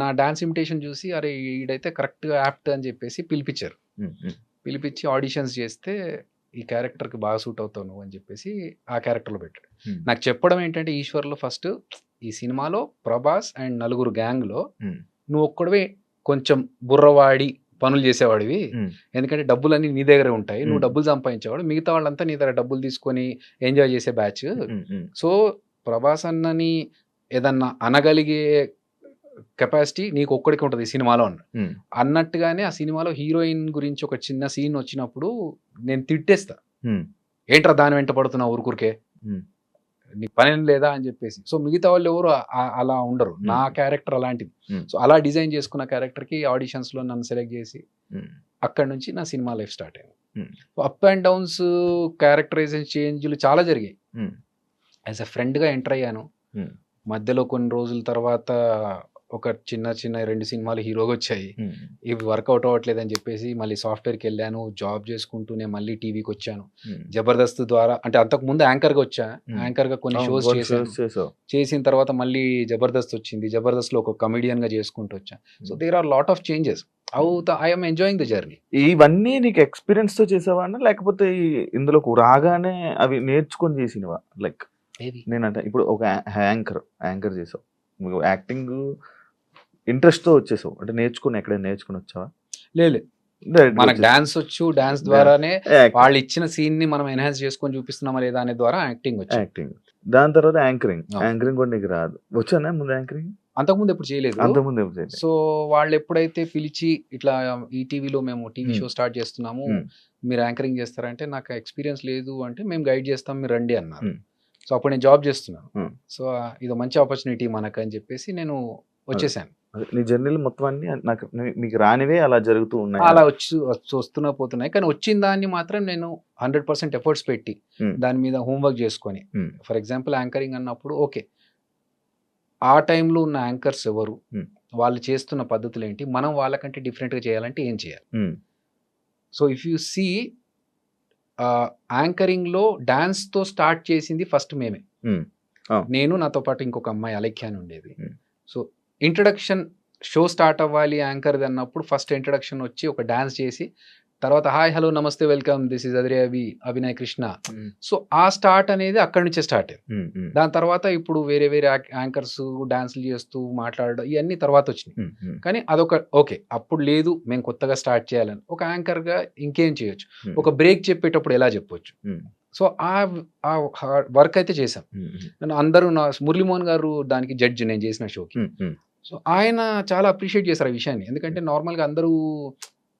నా డాన్స్ ఇమిటేషన్ చూసి అరే! ఈడైతే కరెక్ట్‌గా యాప్ట్ అని చెప్పేసి పిలిపిచ్చారు. హ్మ్. హ్మ్. పిలిపిచ్చి ఆడిషన్స్ చేస్తే ఈ క్యారెక్టర్‌కి బాగా సూట్ అవుతావు నువ్వు అని చెప్పేసి ఆ క్యారెక్టర్‌లో పెట్టాడు. హ్మ్. నాకు చెప్పడం ఏంటంటే 'ఈశ్వర్‌లో' ఫస్ట్ ఈ సినిమాలో ప్రభాస్ అండ్ నలుగురు గ్యాంగ్‌లో హ్మ్. నువ్వొక్కడివే కొంచెం బుర్రవాడి పనులు చేసేవాడివి. హ్మ్. ఎందుకంటే డబ్బులన్నీ నీ దగ్గరే ఉంటాయి. నువ్వు హ్మ్. డబ్బులు సంపాదించేవాడు. మిగతా వాళ్ళంతా నీ దగ్గర డబ్బులు తీసుకొని ఎంజాయ్ చేసే బ్యాచ్. హ్మ్. హ్మ్. సో, ప్రభాస్ అన్నని ఏదన్నా అనగలిగే కెపాసిటీ నీకొక్కడికే ఉంటది ఈ సినిమాలో అన్నాడు. హ్మ్. అన్నట్టుగానే ఆ సినిమాలో హీరోయిన్ గురించి ఒక చిన్న సీన్ వచ్చినప్పుడు నేను తిట్టేస్తా. హ్మ్. ఏంట్రా దాని వెంట పడుతున్నావు ఊరుకూరికే? హ్మ్. నీకు పని లేదా అని చెప్పేసి. సో మిగతా వాళ్ళు ఎవరు అలా ఉండరు. నా క్యారెక్టర్ అలాంటిది. సో అలా డిజైన్ చేసుకున్న క్యారెక్టర్కి ఆడిషన్స్లో నన్ను సెలెక్ట్ చేసి అక్కడ నుంచి నా సినిమా లైఫ్ స్టార్ట్ అయింది. అప్ అండ్ డౌన్స్, క్యారెక్టరైజేషన్ చేంజ్లు చాలా జరిగాయి. యాజ్ ఎ ఫ్రెండ్గా ఎంటర్ అయ్యాను. మధ్యలో కొన్ని రోజుల తర్వాత ఒక చిన్న 2 సినిమాలు హీరోగా వచ్చాయి. ఇవి వర్కౌట్ అవ్వట్లేదు అని చెప్పేసి మళ్ళీ సాఫ్ట్వేర్కి వెళ్ళాను. జాబ్ చేసుకుంటూనే మళ్ళీ టీవీకి వచ్చాను. జబర్దస్త్ ద్వారా, అంటే అంతకు ముందు యాంకర్గా వచ్చా. యాంకర్గా కొన్ని షోస్ చేశాను. చేసిన తర్వాత మళ్ళీ జబర్దస్త్ వచ్చింది. జబర్దస్త్లో ఒక కమిడియన్గా చేసుకుంటూ వచ్చా. So there are lot of changes. I'm enjoying the journey. ఇవన్నీ నీకు ఎక్స్పీరియన్స్ తో చేసావా లేకపోతే ఇందులోకి రాగానే అవి నేర్చుకొని చేసినవా? లైక్ నేనంటే ఇప్పుడు ఒక యాంకర్ చేసావు, యాక్టింగ్ ఇంట్రెస్ట్ తో వచ్చేసావు అంటే ఎక్కడైనా నేర్చుకుని వచ్చావా? లేదు, మనకు డాన్స్ వచ్చు. డాన్స్ ద్వారానే వాళ్ళు ఇచ్చిన సీన్ ని మనం ఎన్హాన్స్ చేసుకొని చూపిస్తున్నామా లేదా అనే ద్వారా యాక్టింగ్ వచ్చు. యాక్టింగ్, దాని తర్వాత యాంకరింగ్ కూడా నీకు రాదు. వచ్చానా ముందు యాంకరింగ్? అంతకుముందు ఎప్పుడు చేయలేదు. సో వాళ్ళు ఎప్పుడైతే పిలిచి ఇట్లా ఈ టీవీలో మేము టీవీ షో స్టార్ట్ చేస్తున్నాము, మీరు యాంకరింగ్ చేస్తారంటే నాకు ఎక్స్పీరియన్స్ లేదు అంటే మేము గైడ్ చేస్తాం, మీరు రండి అన్నారు. సో అప్పుడు నేను జాబ్ చేస్తున్నాను. సో ఇది మంచి ఆపర్చునిటీ మనకు అని చెప్పేసి నేను వచ్చేసాను. నీ జర్నీలు మొత్తం అన్ని నాకు మీకు రానివే అలా జరుగుతూ ఉన్నాయి, అలా వస్తున్నా పోతున్నాయి. కానీ వచ్చిన దాన్ని మాత్రం నేను 100% ఎఫర్ట్స్ పెట్టి దాని మీద హోంవర్క్ చేసుకొని, ఫర్ ఎగ్జాంపుల్ యాంకరింగ్ అన్నప్పుడు ఓకే ఆ టైంలో ఉన్న యాంకర్స్ ఎవరు, వాళ్ళు చేస్తున్న పద్ధతులు ఏంటి, మనం వాళ్ళకంటే డిఫరెంట్గా చేయాలంటే ఏం చేయాలి. సో ఇఫ్ యూ సీ యాంకరింగ్లో డాన్స్తో స్టార్ట్ చేసింది ఫస్ట్ మేమే. నేను, నాతో పాటు ఇంకొక అమ్మాయి అలెఖ్య అని ఉండేది. సో ఇంట్రడక్షన్ షో స్టార్ట్ అవ్వాలి యాంకర్ది అన్నప్పుడు ఫస్ట్ ఇంట్రడక్షన్ వచ్చి ఒక డాన్స్ చేసి తర్వాత హాయ్ హలో నమస్తే welcome this is Abhinay Krishna. So ఆ స్టార్ట్ అనేది అక్కడి నుంచే స్టార్ట్ అయింది. దాని తర్వాత ఇప్పుడు వేరే యాంకర్స్ డాన్స్లు చేస్తూ మాట్లాడడం ఇవన్నీ తర్వాత వచ్చినాయి. కానీ అదొక ఓకే, అప్పుడు లేదు మేము కొత్తగా స్టార్ట్ చేయాలని. ఒక యాంకర్గా ఇంకేం చేయొచ్చు, ఒక బ్రేక్ చెప్పేటప్పుడు ఎలా చెప్పొచ్చు. సో ఆ వర్క్ అయితే చేశాం. అందరూ మురళీమోహన్ గారు దానికి జడ్జ్ నేను చేసిన షోకి. సో ఆయన చాలా అప్రిషియేట్ చేశారు ఆ విషయాన్ని. ఎందుకంటే నార్మల్గా అందరూ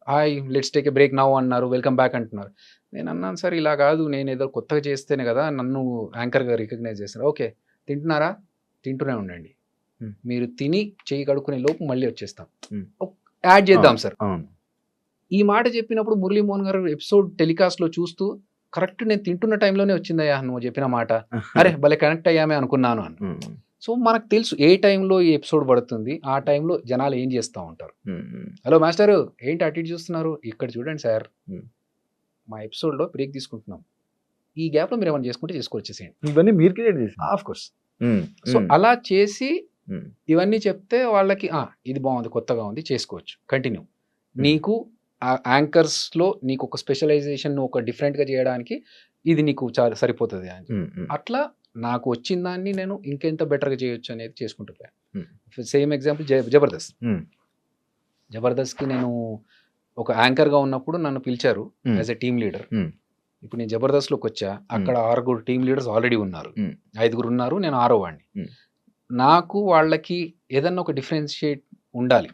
hi let's take a break now అన్నారు, వెల్కమ్ బ్యాక్ అంటున్నారు. నేను అన్నాను సార్ ఇలా కాదు, నేను ఏదో కొత్తగా చేస్తేనే కదా నన్ను యాంకర్గా రికగ్నైజ్ చేస్తారు. ఓకే తింటున్నారా, తింటూనే ఉండండి, మీరు తిని చేయి కడుక్కునే లోపు మళ్ళీ వచ్చేస్తాం, యాడ్ చేద్దాం సార్. ఈ మాట చెప్పినప్పుడు మురళీమోహన్ గారు ఎపిసోడ్ టెలికాస్ట్లో చూస్తూ కరెక్ట్ నేను తింటున్న టైంలోనే వచ్చిందయ్యా నువ్వు చెప్పిన మాట, అరే భలే కనెక్ట్ అయ్యామే అనుకున్నాను అని. సో మనకు తెలుసు ఏ టైంలో ఈ ఎపిసోడ్ పడుతుంది, ఆ టైంలో జనాలు ఏం చేస్తూ ఉంటారు. హలో మాస్టర్ ఏంటి అటు ఇటు చూస్తున్నారు, ఇక్కడ చూడండి సార్ మా ఎపిసోడ్లో బ్రేక్ తీసుకుంటున్నాం, ఈ గ్యాప్లో మీరు ఏమైనా చేసుకుంటే చేసుకొచ్చేసేయండి. ఇవన్నీ మీరు క్రియేట్ చేసి ఆఫ్ కోర్స్. సో అలా చేసి ఇవన్నీ చెప్తే వాళ్ళకి ఇది బాగుంది, కొత్తగా ఉంది, చేసుకోవచ్చు, కంటిన్యూ. నీకు యాంకర్స్లో నీకు ఒక స్పెషలైజేషన్ ఒక డిఫరెంట్గా చేయడానికి ఇది నీకు చాలా సరిపోతుంది అని. అట్లా నాకు వచ్చిన దాన్ని నేను ఇంకెంత బెటర్గా చేయొచ్చు అనేది చేసుకుంటూ పోయాను. సేమ్ ఎగ్జాంపుల్ జబర్దస్త్కి నేను ఒక యాంకర్గా ఉన్నప్పుడు నన్ను పిలిచారు యాజ్ ఎ టీమ్ లీడర్. ఇప్పుడు నేను జబర్దస్త్లోకి వచ్చా, అక్కడ 6 టీమ్ లీడర్స్ ఆల్రెడీ ఉన్నారు, 5 ఉన్నారు, నేను 6వ వాడిని. నాకు వాళ్ళకి ఏదన్నా ఒక డిఫరెన్షియేట్ ఉండాలి.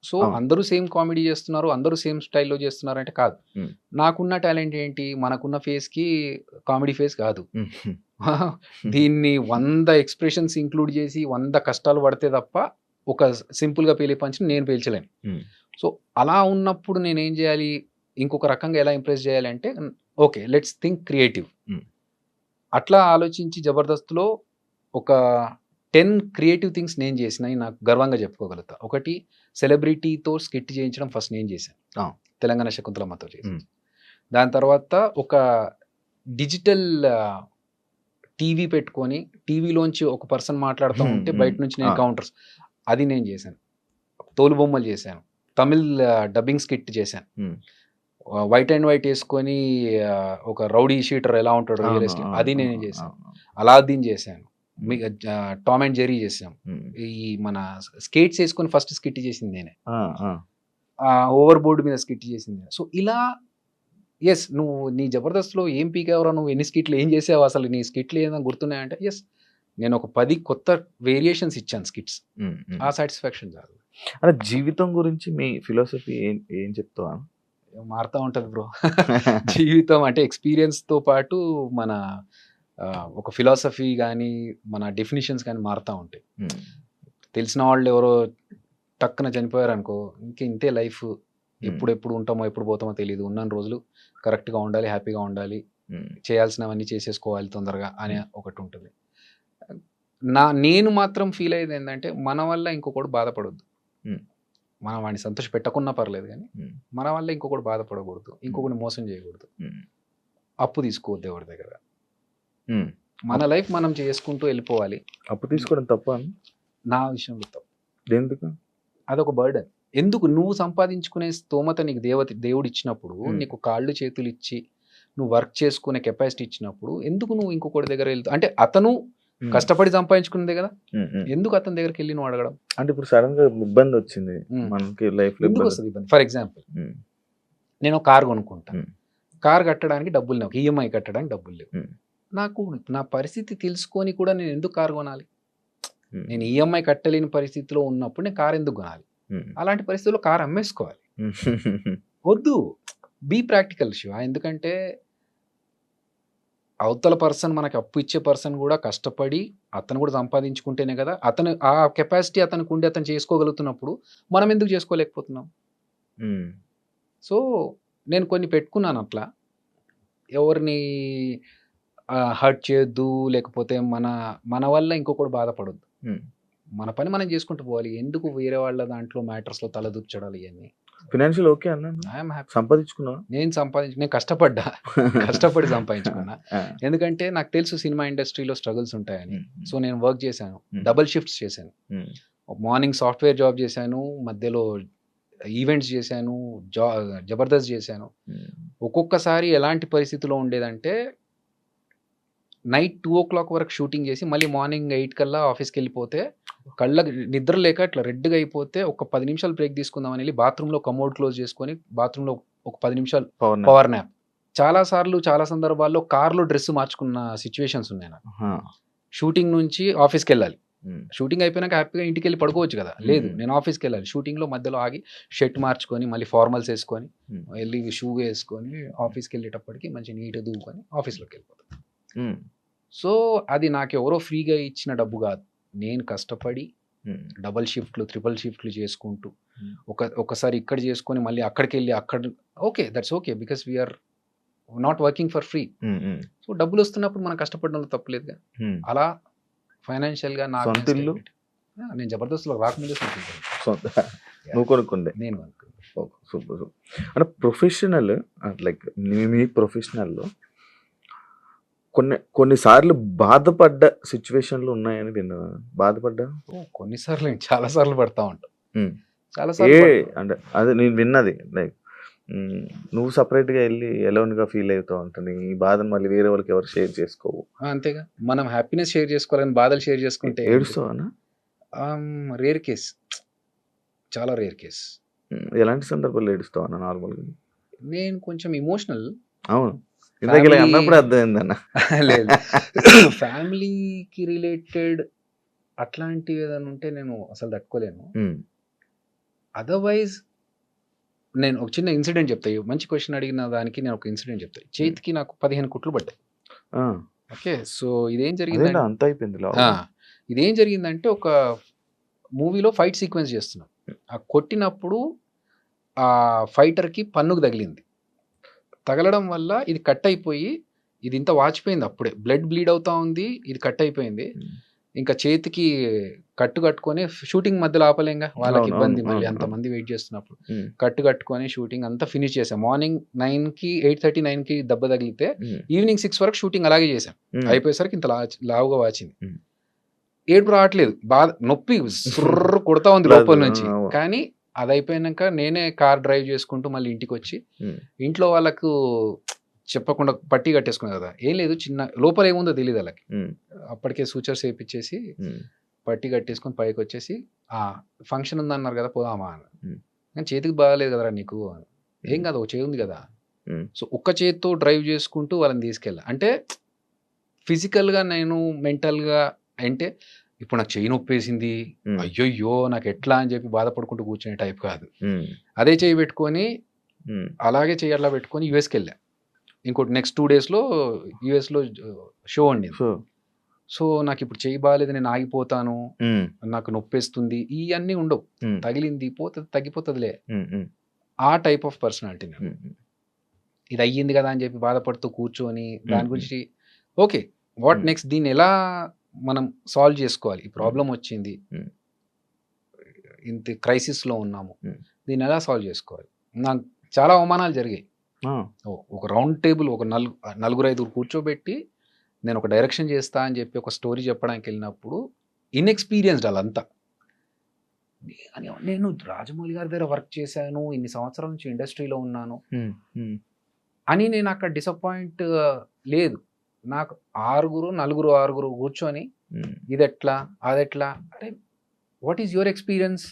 సో అందరూ సేమ్ కామెడీ చేస్తున్నారు, అందరూ సేమ్ స్టైల్లో చేస్తున్నారు అంటే కాదు. నాకున్న టాలెంట్ ఏంటి, మనకున్న ఫేస్ కి కామెడీ ఫేస్ కాదు. దీన్ని 100 ఎక్స్ప్రెషన్స్ ఇంక్లూడ్ చేసి 100 కష్టాలు పడితే తప్ప ఒక సింపుల్ గా పేలే పంచ్ నేను పేల్చలేను. సో అలా ఉన్నప్పుడు నేను ఏం చేయాలి, ఇంకొక రకంగా ఎలా ఇంప్రెస్ చేయాలి అంటే ఓకే లెట్స్ థింక్ క్రియేటివ్. అట్లా ఆలోచించి జబర్దస్త్లో ఒక 10 క్రియేటివ్ థింగ్స్ నేను చేసినాయి నాకు గర్వంగా చెప్పుకోగలుగుతా. ఒకటి సెలబ్రిటీతో స్కిట్ చేయించడం ఫస్ట్ నేను చేశాను, తెలంగాణ శకుంతలమ్మతో చేశాను. దాని తర్వాత ఒక డిజిటల్ టీవీ పెట్టుకొని టీవీలోంచి ఒక పర్సన్ మాట్లాడుతూ ఉంటే బయట నుంచి నేను కౌంటర్స్ అది నేను చేశాను. తోలుబొమ్మలు చేశాను, తమిళ్ డబ్బింగ్ స్కిట్ చేశాను, వైట్ అండ్ వైట్ వేసుకొని ఒక రౌడీ షీటర్ ఎలా ఉంటాడు అది నేను చేశాను, అలాద్దీన్ చేశాను, టామ్ అండ్ జెర్రీ చేసాం. ఈ మన స్కేట్స్ వేసుకొని ఫస్ట్ స్కిట్ చేసింది నేనే, ఓవర్ బోర్డు మీద స్కిట్ చేసింది. సో ఇలా ఎస్ నువ్వు నీ జబర్దస్త్లో ఏం పీకేవరా, నువ్వు ఎన్ని స్కిట్లు ఏం చేసావు, అసలు నీ స్కిట్లు ఏదైనా గుర్తున్నాయంటే ఎస్ నేను ఒక 10 కొత్త వేరియేషన్స్ ఇచ్చాను స్కిట్స్. ఆ సాటిస్ఫాక్షన్ చాలు. అంటే జీవితం గురించి మీ ఫిలాసఫీ ఏం చెప్తావా? మారుతూ ఉంటుంది బ్రో. జీవితం అంటే ఎక్స్పీరియన్స్తో పాటు మన ఒక ఫిలాసఫీ కానీ మన డెఫినేషన్స్ కానీ మారుతూ ఉంటాయి. ఉమ్, తెలిసిన వాళ్ళు ఎవరో టక్కున చనిపోయారు అనుకో, ఇంతే లైఫ్, ఎప్పుడు ఉంటామో ఎప్పుడు పోతామో తెలియదు, ఉన్న రోజులు కరెక్ట్గా ఉండాలి, హ్యాపీగా ఉండాలి, ఉమ్, చేయాల్సినవన్నీ చేసేసుకోవాలి తొందరగా అనే ఒకటి ఉంటుంది. నేను మాత్రం ఫీల్ అయ్యేది ఏంటంటే మన వల్ల ఇంకొకటి బాధపడొద్దు. ఉమ్, మనం వాడిని సంతోష పెట్టకున్నా పర్లేదు, కానీ ఉమ్, మన వల్ల ఇంకొకటి బాధపడకూడదు, ఇంకొకటి మోసం చేయకూడదు, ఉమ్, అప్పు తీసుకోవద్దు ఎవరి దగ్గర. ఉమ్. మన లైఫ్ మనం చేసుకుంటూ వెళ్ళిపోవాలి. అప్పు తీసుకోవడం తప్ప నా విషయంలో తప్పు. ఎందుకు? అదొక బర్డెన్. ఎందుకు? నువ్వు సంపాదించుకునే స్తోమత నీకు దేవుడు ఇచ్చినప్పుడు, నీకు కాళ్ళు చేతులు ఇచ్చి నువ్వు వర్క్ చేసుకునే కెపాసిటీ ఇచ్చినప్పుడు, ఎందుకు నువ్వు ఇంకొకటి దగ్గర వెళ్తావు? అంటే అతను కష్టపడి సంపాదించుకున్నదే కదా, ఎందుకు అతని దగ్గరికి వెళ్ళి నువ్వు అడగడం? అంటే ఇప్పుడు సడన్ గా ఇబ్బంది వచ్చింది మనకి లైఫ్ లో, ఎందుకు వస్తుంది ఇబ్బంది? ఫర్ ఎగ్జాంపుల్, నేను కార్ కొనుక్కుంటా, కార్ కట్టడానికి డబ్బులు లేవు, ఈఎంఐ కట్టడానికి డబ్బులు లేవు. నాకు నా పరిస్థితి తెలుసుకొని కూడా నేను ఎందుకు కార్ కొనాలి? నేను ఈఎంఐ కట్టలేని పరిస్థితిలో ఉన్నప్పుడు నేను కార్ ఎందుకు కొనాలి? అలాంటి పరిస్థితుల్లో కార్ అమ్మేసుకోవాలి. వద్దు, బీ ప్రాక్టికల్ శివ. ఎందుకంటే అవతల పర్సన్, మనకి అప్పు ఇచ్చే పర్సన్ కూడా కష్టపడి అతను కూడా సంపాదించుకుంటేనే కదా, అతను ఆ కెపాసిటీ అతనికి ఉండి అతను చేసుకోగలుగుతున్నప్పుడు మనం ఎందుకు చేసుకోలేకపోతున్నాం? సో నేను కొన్ని పెట్టుకున్నాను అట్లా, ఎవరిని హర్ట్ చేయొద్దు, లేకపోతే మన వల్ల ఇంకొకటి బాధపడొద్దు, మన పని మనం చేసుకుంటూ పోవాలి. ఎందుకు వేరే వాళ్ళ దాంట్లో మ్యాటర్స్లో తలదూర్చడాలి? ఇవన్నీ ఫినాన్షియల్ ఓకే అన్న, ఐఎమ్ హ్యాపీ. సంపాదించుకున్నా, నేను కష్టపడి సంపాదించుకున్నా. ఎందుకంటే నాకు తెలుసు సినిమా ఇండస్ట్రీలో స్ట్రగుల్స్ ఉంటాయని. సో నేను వర్క్ చేశాను, డబుల్ షిఫ్ట్స్ చేశాను. మార్నింగ్ సాఫ్ట్వేర్ జాబ్ చేశాను, మధ్యలో ఈవెంట్స్ చేశాను, జబర్దస్త్ చేశాను. ఒక్కొక్కసారి ఎలాంటి పరిస్థితిలో ఉండేదంటే, నైట్ 2 o'clock వరకు షూటింగ్ చేసి మళ్ళీ మార్నింగ్ 8 కల్లా ఆఫీస్కి వెళ్ళిపోతే, కళ్ళకి నిద్ర లేక ఇట్లా రెడ్గా అయిపోతే ఒక 10 నిమిషాలు బ్రేక్ తీసుకుందామని వెళ్ళి బాత్రూంలో కమోడ్ క్లోజ్ చేసుకొని బాత్రూంలో ఒక 10 నిమిషాలు పవర్ న్యాప్. చాలా సందర్భాల్లో కార్లో డ్రెస్ మార్చుకున్న సిచ్యువేషన్స్ ఉన్నాయి నాకు. షూటింగ్ నుంచి ఆఫీస్కి వెళ్ళాలి, షూటింగ్ అయిపోయినాక హ్యాపీగా ఇంటికి వెళ్ళి పడుకోవచ్చు కదా, లేదు నేను ఆఫీస్కి వెళ్ళాలి. షూటింగ్లో మధ్యలో ఆగి షర్ట్ మార్చుకొని మళ్ళీ ఫార్మల్స్ వేసుకొని వెళ్ళి షూ వేసుకొని ఆఫీస్కి వెళ్ళేటప్పటికి మంచి నీట్గా దూకొని ఆఫీస్లోకి వెళ్ళిపోతాను. సో అది నాకు ఎవరో ఫ్రీగా ఇచ్చిన డబ్బు కాదు, నేను కష్టపడి డబల్ షిఫ్ట్లు, ట్రిపుల్ షిఫ్ట్లు చేసుకుంటూ ఒకసారి ఇక్కడ చేసుకొని మళ్ళీ అక్కడికి వెళ్ళి okay, that's okay, because we are not working for free. So డబ్బులు వస్తున్నప్పుడు మనం కష్టపడడంలో తప్పలేదుగా. అలా ఫైనాన్షియల్గా నాకు నేను జబర్దస్త్లో రాకముందే నువ్వు కొనుక్కుండే, నేను కొనుక్కుంది. సూపర్. అంటే ప్రొఫెషనల్, లైక్ మీ ప్రొఫెషనల్లో కొన్నిసార్లు బాధపడ్డ సిచ్యువేషన్లు ఉన్నాయని విన్నా. బాధపడ్డా? కొన్నిసార్లు, చాలా సార్లు పడతా ఉంటాం. అంటే అదే నేను విన్నది, లైక్ నువ్వు సపరేట్గా వెళ్ళి ఎలోన్గా ఫీల్ అవుతావు ఉంటుంది, ఈ బాధను మళ్ళీ వేరే వాళ్ళకి ఎవరు షేర్ చేసుకోవు. అంతేగా, మనం హ్యాపీనెస్ షేర్ చేసుకోవాలని బాధలు షేర్ చేసుకుంటే ఏడుస్తావా? రేర్ కేస్, చాలా రేర్ కేస్. ఎలాంటి సందర్భాల్లో ఏడుస్తావా నార్మల్గా? నేను కొంచెం ఇమోషనల్. అవును, అన్నప్పుడు అర్థమైందన్న. లేదు, ఫ్యామిలీకి రిలేటెడ్ అట్లాంటివి ఏదైనా ఉంటే నేను అసలు తట్టుకోలేను. అదర్వైజ్ నేను ఒక చిన్న ఇన్సిడెంట్ చెప్తాయి. మంచి క్వశ్చన్ అడిగిన దానికి నేను ఒక ఇన్సిడెంట్ చెప్తాను. చేతికి నాకు 15 కుట్లు పడ్డాయి. ఓకే, సో ఇదేం జరిగిందంటే ఒక మూవీలో ఫైట్ సీక్వెన్స్ చేస్తున్నాం. ఆ కొట్టినప్పుడు ఆ ఫైటర్కి పన్నుకు తగిలింది. తగలడం వల్ల ఇది కట్ అయిపోయి, ఇది ఇంత వాచిపోయింది, అప్పుడే బ్లడ్ బ్లీడ్ అవుతా ఉంది, ఇది కట్ అయిపోయింది. ఇంకా చేతికి కట్టుకొని షూటింగ్ మధ్యలో ఆపలేంగా, వాళ్ళకి ఇబ్బంది, మళ్ళీ అంతమంది వెయిట్ చేస్తున్నప్పుడు కట్టుకొని షూటింగ్ అంతా ఫినిష్ చేసాం. మార్నింగ్ 9కి 8:30, 9కి దెబ్బ తగిలితే ఈవినింగ్ 6 వరకు షూటింగ్ అలాగే చేశాం. అయిపోయేసరికి ఇంత లావుగా వాచింది. ఏడుపు రావట్లేదు, బాధ, నొప్పి సుర్ర కొడతా ఉంది లోపల నుంచి. కానీ అది అయిపోయినాక నేనే కార్ డ్రైవ్ చేసుకుంటూ మళ్ళీ ఇంటికి వచ్చి ఇంట్లో వాళ్ళకు చెప్పకుండా పట్టి కట్టేసుకున్నా కదా, ఏం లేదు, చిన్న లోపల ఏముందో తెలియదు వాళ్ళకి. అప్పటికే సూచర్స్ వేయించేసి పట్టి కట్టేసుకొని పైకి వచ్చేసి, ఫంక్షన్ ఉందన్నారు కదా పోదామా అని. కానీ చేతికి బాగాలేదు కదరా నీకు, ఏం కాదు, ఒక చేయి ఉంది కదా. సో ఒక్క చేతితో డ్రైవ్ చేసుకుంటూ వాళ్ళని తీసుకెళ్ళా. అంటే ఫిజికల్గా నేను మెంటల్గా, అంటే ఇప్పుడు నాకు చెయ్యి నొప్పేసింది, అయ్యో నాకు ఎట్లా అని చెప్పి బాధపడుకుంటూ కూర్చునే టైప్ కాదు. అదే చెయ్యి పెట్టుకొని, అలాగే చెయ్యి అట్లా పెట్టుకొని యూఎస్కి వెళ్ళా. ఇంకోటి నెక్స్ట్ 2 డేస్లో యూఎస్లో షో ఉండింది. సో నాకు ఇప్పుడు చేయి బాగాలేదు, నేను ఆగిపోతాను, నాకు నొప్పేస్తుంది, ఇవన్నీ ఉండవు. తగిలింది పోతుంది, తగ్గిపోతుందిలే, ఆ టైప్ ఆఫ్ పర్సనాలిటీ నేను. ఇది అయ్యింది కదా అని చెప్పి బాధపడుతూ కూర్చొని దాని గురించి ఓకే వాట్ నెక్స్ట్, దీన్ని ఎలా మనం సాల్వ్ చేసుకోవాలి, ఈ ప్రాబ్లం వచ్చింది, ఇంత క్రైసిస్లో ఉన్నాము, దీన్ని ఎలా సాల్వ్ చేసుకోవాలి. నాకు చాలా అవమానాలు జరిగాయి. ఒక రౌండ్ టేబుల్, ఒక నలుగురు ఐదుగురు కూర్చోబెట్టి నేను ఒక డైరెక్షన్ చేస్తా అని చెప్పి ఒక స్టోరీ చెప్పడానికి వెళ్ళినప్పుడు ఇన్ఎక్స్పీరియన్స్డ్ వాళ్ళంతా. నేను రాజమౌళి గారి దగ్గర వర్క్ చేశాను, ఇన్ని సంవత్సరాల నుంచి ఇండస్ట్రీలో ఉన్నాను అని నేను అక్కడ డిసప్పాయింట్ లేదు. నాకు నలుగురు కూర్చొని ఇది ఎట్లా అదెట్లా, అరే వాట్ ఈజ్ యువర్ ఎక్స్పీరియన్స్,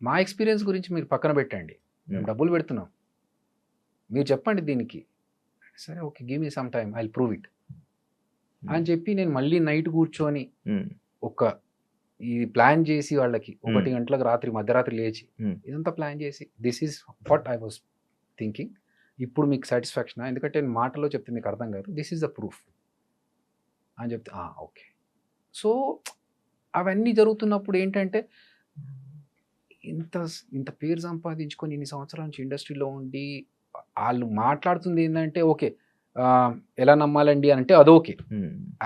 మా ఎక్స్పీరియన్స్ గురించి మీరు పక్కన పెట్టండి, మేము డబ్బులు పెడుతున్నాం, మీరు చెప్పండి దీనికి. సరే okay, give me some time, I will prove it అని చెప్పి నేను మళ్ళీ నైట్ కూర్చొని ఈ ప్లాన్ చేసి వాళ్ళకి 1 గంటలకు మధ్యరాత్రి లేచి ఇదంతా ప్లాన్ చేసి this is what I was thinking, ఇప్పుడు మీకు సాటిస్ఫాక్షన్, ఎందుకంటే నేను మాటలో చెప్తే మీకు అర్థం కాదు, దిస్ ఈజ్ ద ప్రూఫ్ అని చెప్తే ఓకే. సో అవన్నీ జరుగుతున్నప్పుడు ఏంటంటే ఇంత పేరు సంపాదించుకొని ఇన్ని సంవత్సరాల నుంచి ఇండస్ట్రీలో ఉండి వాళ్ళు మాట్లాడుతుంది ఏంటంటే ఓకే ఎలా నమ్మాలండి అంటే అదోకే,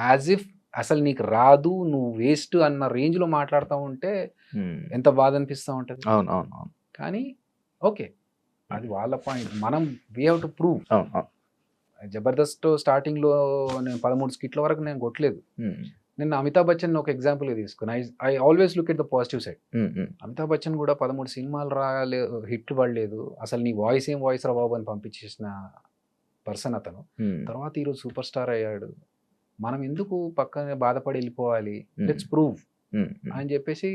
యాజ్ ఇఫ్ అసలు నీకు రాదు, నువ్వు వేస్ట్ అన్న రేంజ్లో మాట్లాడుతూ ఉంటే ఎంత బాధ అనిపిస్తూ ఉంటుంది. కానీ ఓకే, అది వాళ్ళ పాయింట్, మనం we have to prove. Jabardasth స్టార్టింగ్లో నేను 13 స్కిట్ల వరకు నేను కొట్టలేదు. నిన్న అమితాబ్ బచ్చన్ ఒక ఎగ్జాంపుల్ తీసుకుని I always look at the positive side. Amitabh Bachchan కూడా 13 సినిమాలు రాలేదు, హిట్ పడలేదు, అసలు నీ వాయిస్ ఏం వాయిస్ రా బాబు అని పంపించేసిన పర్సన్ అతను. తర్వాత ఈరోజు సూపర్ స్టార్ అయ్యాడు. మనం ఎందుకు పక్కనే బాధపడి వెళ్ళిపోవాలి, లెట్స్ ప్రూవ్ అని చెప్పేసి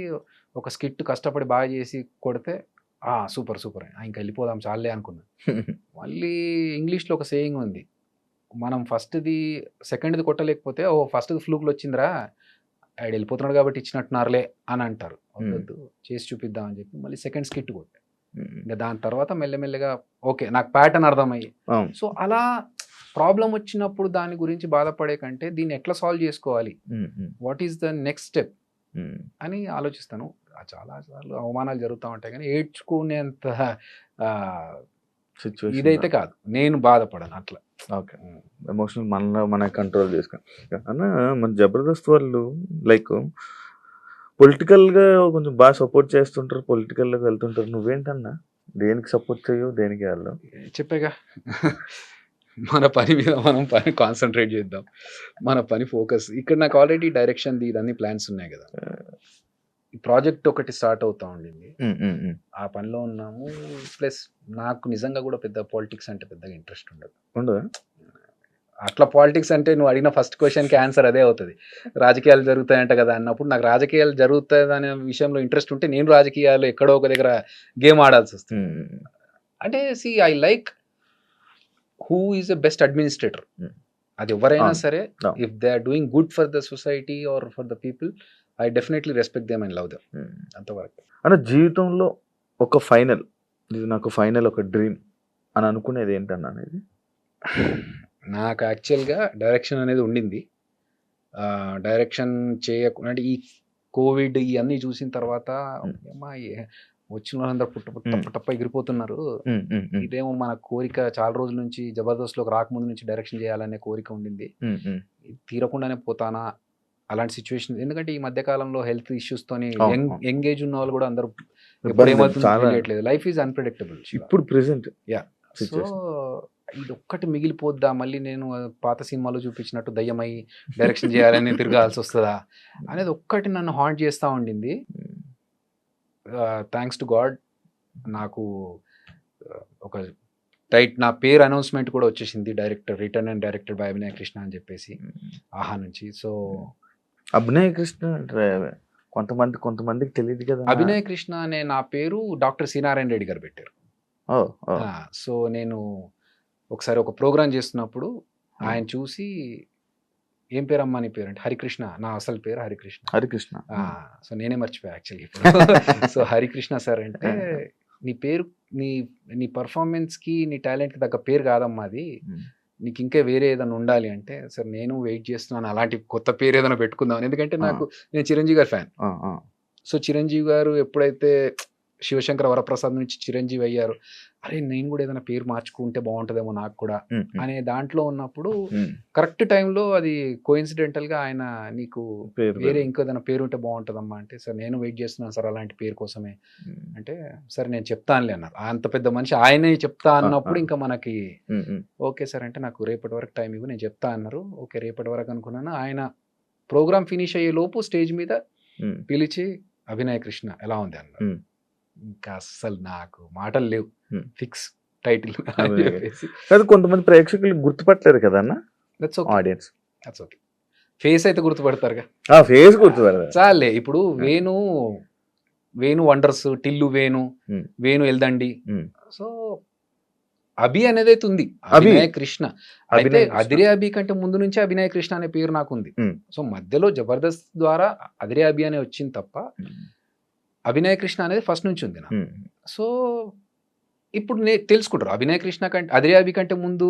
ఒక స్కిట్ కష్టపడి బాగా చేసి కొడితే సూపర్ ఇంకా వెళ్ళిపోదాం చాలే అనుకున్నా. మళ్ళీ ఇంగ్లీష్లో ఒక సేయింగ్ ఉంది, మనం ఫస్ట్ది సెకండ్ది కొట్టలేకపోతే ఫస్ట్ది ఫ్లూక్లో వచ్చిందిరా, ఆయన వెళ్ళిపోతున్నాడు కాబట్టి ఇచ్చినట్టున్నారులే అని అంటారు. వద్దు చేసి చూపిద్దామని చెప్పి మళ్ళీ సెకండ్ స్కిట్ కొట్టా. ఇంకా దాని తర్వాత మెల్లమెల్లగా ఓకే నాకు ప్యాటర్న్ అర్థమయ్యి, సో అలా ప్రాబ్లం వచ్చినప్పుడు దాని గురించి బాధపడే కంటే దీన్ని ఎట్లా సాల్వ్ చేసుకోవాలి, what is the next step అని ఆలోచిస్తాను. చాలా సార్లు అవమానాలు జరుగుతూ ఉంటాయి కానీ ఏడ్చుకునేంత ఇదైతే కాదు, నేను బాధపడను అట్లా. ఓకే, ఎమోషనల్ మన కంట్రోల్ చేసుకో అన్న. మన జబర్దస్త్ వాళ్ళు లైక్ పొలిటికల్గా కొంచెం బాగా సపోర్ట్ చేస్తుంటారు, పొలిటికల్లోకి వెళ్తుంటారు. నువ్వేంటన్నా దేనికి సపోర్ట్ చేయవు, దేనికి వెళ్ళావు? చెప్పాగా, మన పని మీద మనం కాన్సన్ట్రేట్ చేద్దాం, మన పని ఫోకస్. ఇక్కడ నాకు ఆల్రెడీ డైరెక్షన్ది ఇదన్నీ ప్లాన్స్ ఉన్నాయి కదా, ఈ ప్రాజెక్ట్ ఒకటి స్టార్ట్ అవుతా ఉండింది, ఆ పనిలో ఉన్నాము. ప్లస్ నాకు నిజంగా కూడా పెద్ద పాలిటిక్స్ అంటే పెద్దగా ఇంట్రెస్ట్ ఉండదు. అట్లా పాలిటిక్స్ అంటే నువ్వు అడిగిన ఫస్ట్ క్వశ్చన్కి ఆన్సర్ అదే అవుతుంది, రాజకీయాలు జరుగుతాయంట కదా అన్నప్పుడు. నాకు రాజకీయాలు జరుగుతాయి అనే విషయంలో ఇంట్రెస్ట్ ఉంటే నేను రాజకీయాలు ఎక్కడో ఒక దగ్గర గేమ్ ఆడాల్సి వస్తుంది. అంటే I like who is the best administrator. అది ఎవరైనా సరే, if they are doing good for the society or for the people, I definitely respect them and love them. అంతవరకు. అంటే జీవితంలో ఒక ఫైనల్, ఇది నాకు ఫైనల్ ఒక డ్రీమ్ అని అనుకునేది ఏంటన్నా అనేది? నాకు యాక్చువల్గా డైరెక్షన్ అనేది ఉండింది. డైరెక్షన్ చేయకుండా ఈ కోవిడ్ ఇవన్నీ చూసిన తర్వాత వచ్చిన వాళ్ళందరూ పుట్టప్ప ఎగిరిపోతున్నారు, ఇదేమో మన కోరిక చాలా రోజుల నుంచి జబర్దస్త్లోకి రాకముందు నుంచి డైరెక్షన్ చేయాలనే కోరిక ఉండింది, తీరకుండానే పోతానా అలాంటి సిచ్యువేషన్. ఎందుకంటే ఈ మధ్య కాలంలో హెల్త్ ఇష్యూస్ తోని యంగ్ ఏజ్ ఉన్న వాళ్ళు కూడా అందరూ తెలియట్లేదు. లైఫ్ ఈజ్ అన్ప్రెడిక్టబుల్ ఇప్పుడు ప్రెసెంట్. సో ఇది ఒక్కటి మిగిలిపోద్దా, మళ్ళీ నేను పాత సినిమాలో చూపించినట్టు దయ్యమై డైరెక్షన్ చేయాలని తిరగాల్సి వస్తుందా అనేది ఒక్కటి నన్ను హాంట్ చేస్తూ ఉండింది. థ్యాంక్స్ టు గాడ్ నాకు ఒక నా పేరు అనౌన్స్మెంట్ కూడా వచ్చేసింది, రిటర్న్ అండ్ డైరెక్టెడ్ బై అభినయ కృష్ణ అని చెప్పేసి ఆహా నుంచి. సో అభినయ కృష్ణ కొంతమందికి తెలియదు కదా. అభినయ కృష్ణ అనే నా పేరు డాక్టర్ సి నారాయణ రెడ్డి గారు పెట్టారు. సో నేను ఒకసారి ఒక ప్రోగ్రామ్ చేస్తున్నప్పుడు ఆయన చూసి ఏం పేరు అమ్మా నీ పేరు అంటే హరికృష్ణ, నా అసలు పేరు హరికృష్ణ. సో నేనే మర్చిపోయా యాక్చువల్లీ. సో హరికృష్ణ సార్ అంటే నీ పేరు నీ నీ పర్ఫార్మెన్స్కి నీ టాలెంట్కి తగ్గ పేరు కాదమ్మా అది, నీకు ఇంకా వేరే ఏదైనా ఉండాలి అంటే, సార్ నేను వెయిట్ చేస్తున్నాను అలాంటి కొత్త పేరు ఏదైనా పెట్టుకుందాం. ఎందుకంటే నేను చిరంజీవి గారి ఫ్యాన్. సో చిరంజీవి గారు ఎప్పుడైతే శివశంకర వరప్రసాద్ నుంచి చిరంజీవి అయ్యారు, అరే నేను కూడా ఏదైనా పేరు మార్చుకుంటే బాగుంటుందేమో నాకు కూడా అనే దాంట్లో ఉన్నప్పుడు కరెక్ట్ టైంలో అది కోఇన్సిడెంటల్ గా ఆయన నీకు వేరే ఇంకో ఏదైనా పేరు ఉంటే బాగుంటుందమ్మా అంటే, సార్ నేను వెయిట్ చేస్తున్నాను సార్ అలాంటి పేరు కోసమే అంటే, సరే నేను చెప్తానులే అన్నారు. అంత పెద్ద మనిషి ఆయనే చెప్తా అన్నప్పుడు ఇంకా మనకి ఓకే సార్ అంటే, నాకు రేపటి వరకు టైం ఇవ్వు నేను చెప్తా అన్నారు. ఓకే రేపటి వరకు అనుకున్నాను. ఆయన ప్రోగ్రామ్ ఫినిష్ అయ్యే లోపు స్టేజ్ మీద పిలిచి అభినయ కృష్ణ ఎలా ఉంది అన్నారు. ఇంకా అస్సలు నాకు మాటలు లేవు, ఫిక్స్ టైటిల్. కొంతమంది ప్రేక్షకులు గుర్తుపట్టలేరు కదా అన్న, ఆడియన్స్ ఓకే ఫేస్ అయితే గుర్తుపడతారుగా, ఫేస్ గుర్తుపడతారు చాలే. ఇప్పుడు వేణు వండర్స్, టిల్లు వేణు ఎల్దండి, సో అభి అనేది అయితే ఉంది, అభినయ కృష్ణ. అయితే అదిరే అభి కంటే ముందు నుంచే అభినయ కృష్ణ అనే పేరు నాకు ఉంది. సో మధ్యలో జబర్దస్త్ ద్వారా అదిరే అభి అనే వచ్చింది తప్ప అభినయ కృష్ణ అనేది ఫస్ట్ నుంచి ఉంది నాకు. సో ఇప్పుడు తెలుసుకుంటారు అభినయ కృష్ణ కంటే అదిరే అభి కంటే ముందు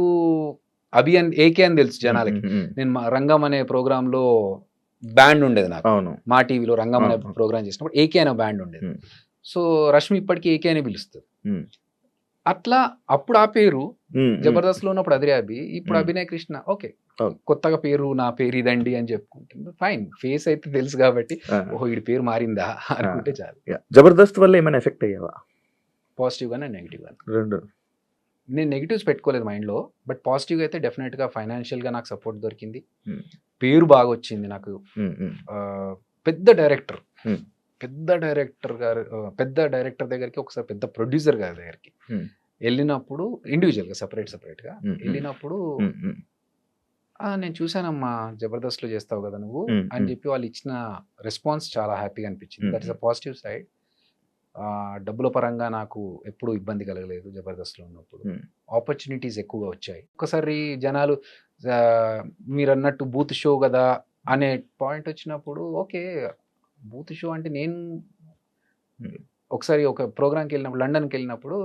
అభి అని ఏకే అని తెలుసు జనాలకి. నేను రంగం అనే ప్రోగ్రామ్ లో బ్యాండ్ ఉండేది నాకు, మా టీవీలో రంగం అనే ప్రోగ్రామ్ చేసినప్పుడు ఏకే అనే బ్యాండ్ ఉండేది. సో రష్మి ఇప్పటికీ ఏకే అని పిలుస్తుంది. అట్లా అప్పుడు ఆ పేరు జబర్దస్త్ లో ఉన్నప్పుడు అదిరే అభి, ఇప్పుడు అభినయ కృష్ణ. ఓకే కొత్తగా పేరు, నా పేరు ఇదండి అని చెప్పుకుంటుంది, ఫైన్. ఫేస్ అయితే తెలుసు కాబట్టి ఓహో వీడి పేరు మారిందా అనుకుంటే చాలు. జబర్దస్త్ వల్ల ఏమైనా ఎఫెక్ట్ అయ్యావా? పాజిటివ్ గానే నెగిటివ్ గానే. రెండు. నేను నెగిటివ్స్ పెట్టుకోలేదు మైండ్ లో, బట్ పాజిటివ్ అయితే డెఫినెట్ గా ఫైనాన్షియల్ గా నాకు సపోర్ట్ దొరికింది, పేరు బాగా వచ్చింది నాకు. పెద్ద డైరెక్టర్ దగ్గరికి ఒకసారి పెద్ద ప్రొడ్యూసర్ గారి దగ్గరికి వెళ్ళినప్పుడు, ఇండివిజువల్ గా సెపరేట్ గా వెళ్ళినప్పుడు, నేను చూసానమ్మా జబర్దస్త్ లో చేస్తావు కదా నువ్వు అని చెప్పి వాళ్ళు ఇచ్చిన రెస్పాన్స్ చాలా హ్యాపీగా అనిపించింది. That is a positive side. డబ్బుల పరంగా నాకు ఎప్పుడు ఇబ్బంది కలగలేదు జబర్దస్త్ లో ఉన్నప్పుడు. ఆపర్చునిటీస్ ఎక్కువగా వచ్చాయి. ఒకసారి జనాలు మీరు అన్నట్టు బూత్ షో కదా అనే పాయింట్ వచ్చినప్పుడు, ఓకే బూత్ షో అంటే నేను ఒకసారి ఒక ప్రోగ్రామ్కి వెళ్ళినప్పుడు, లండన్కి వెళ్ళినప్పుడు,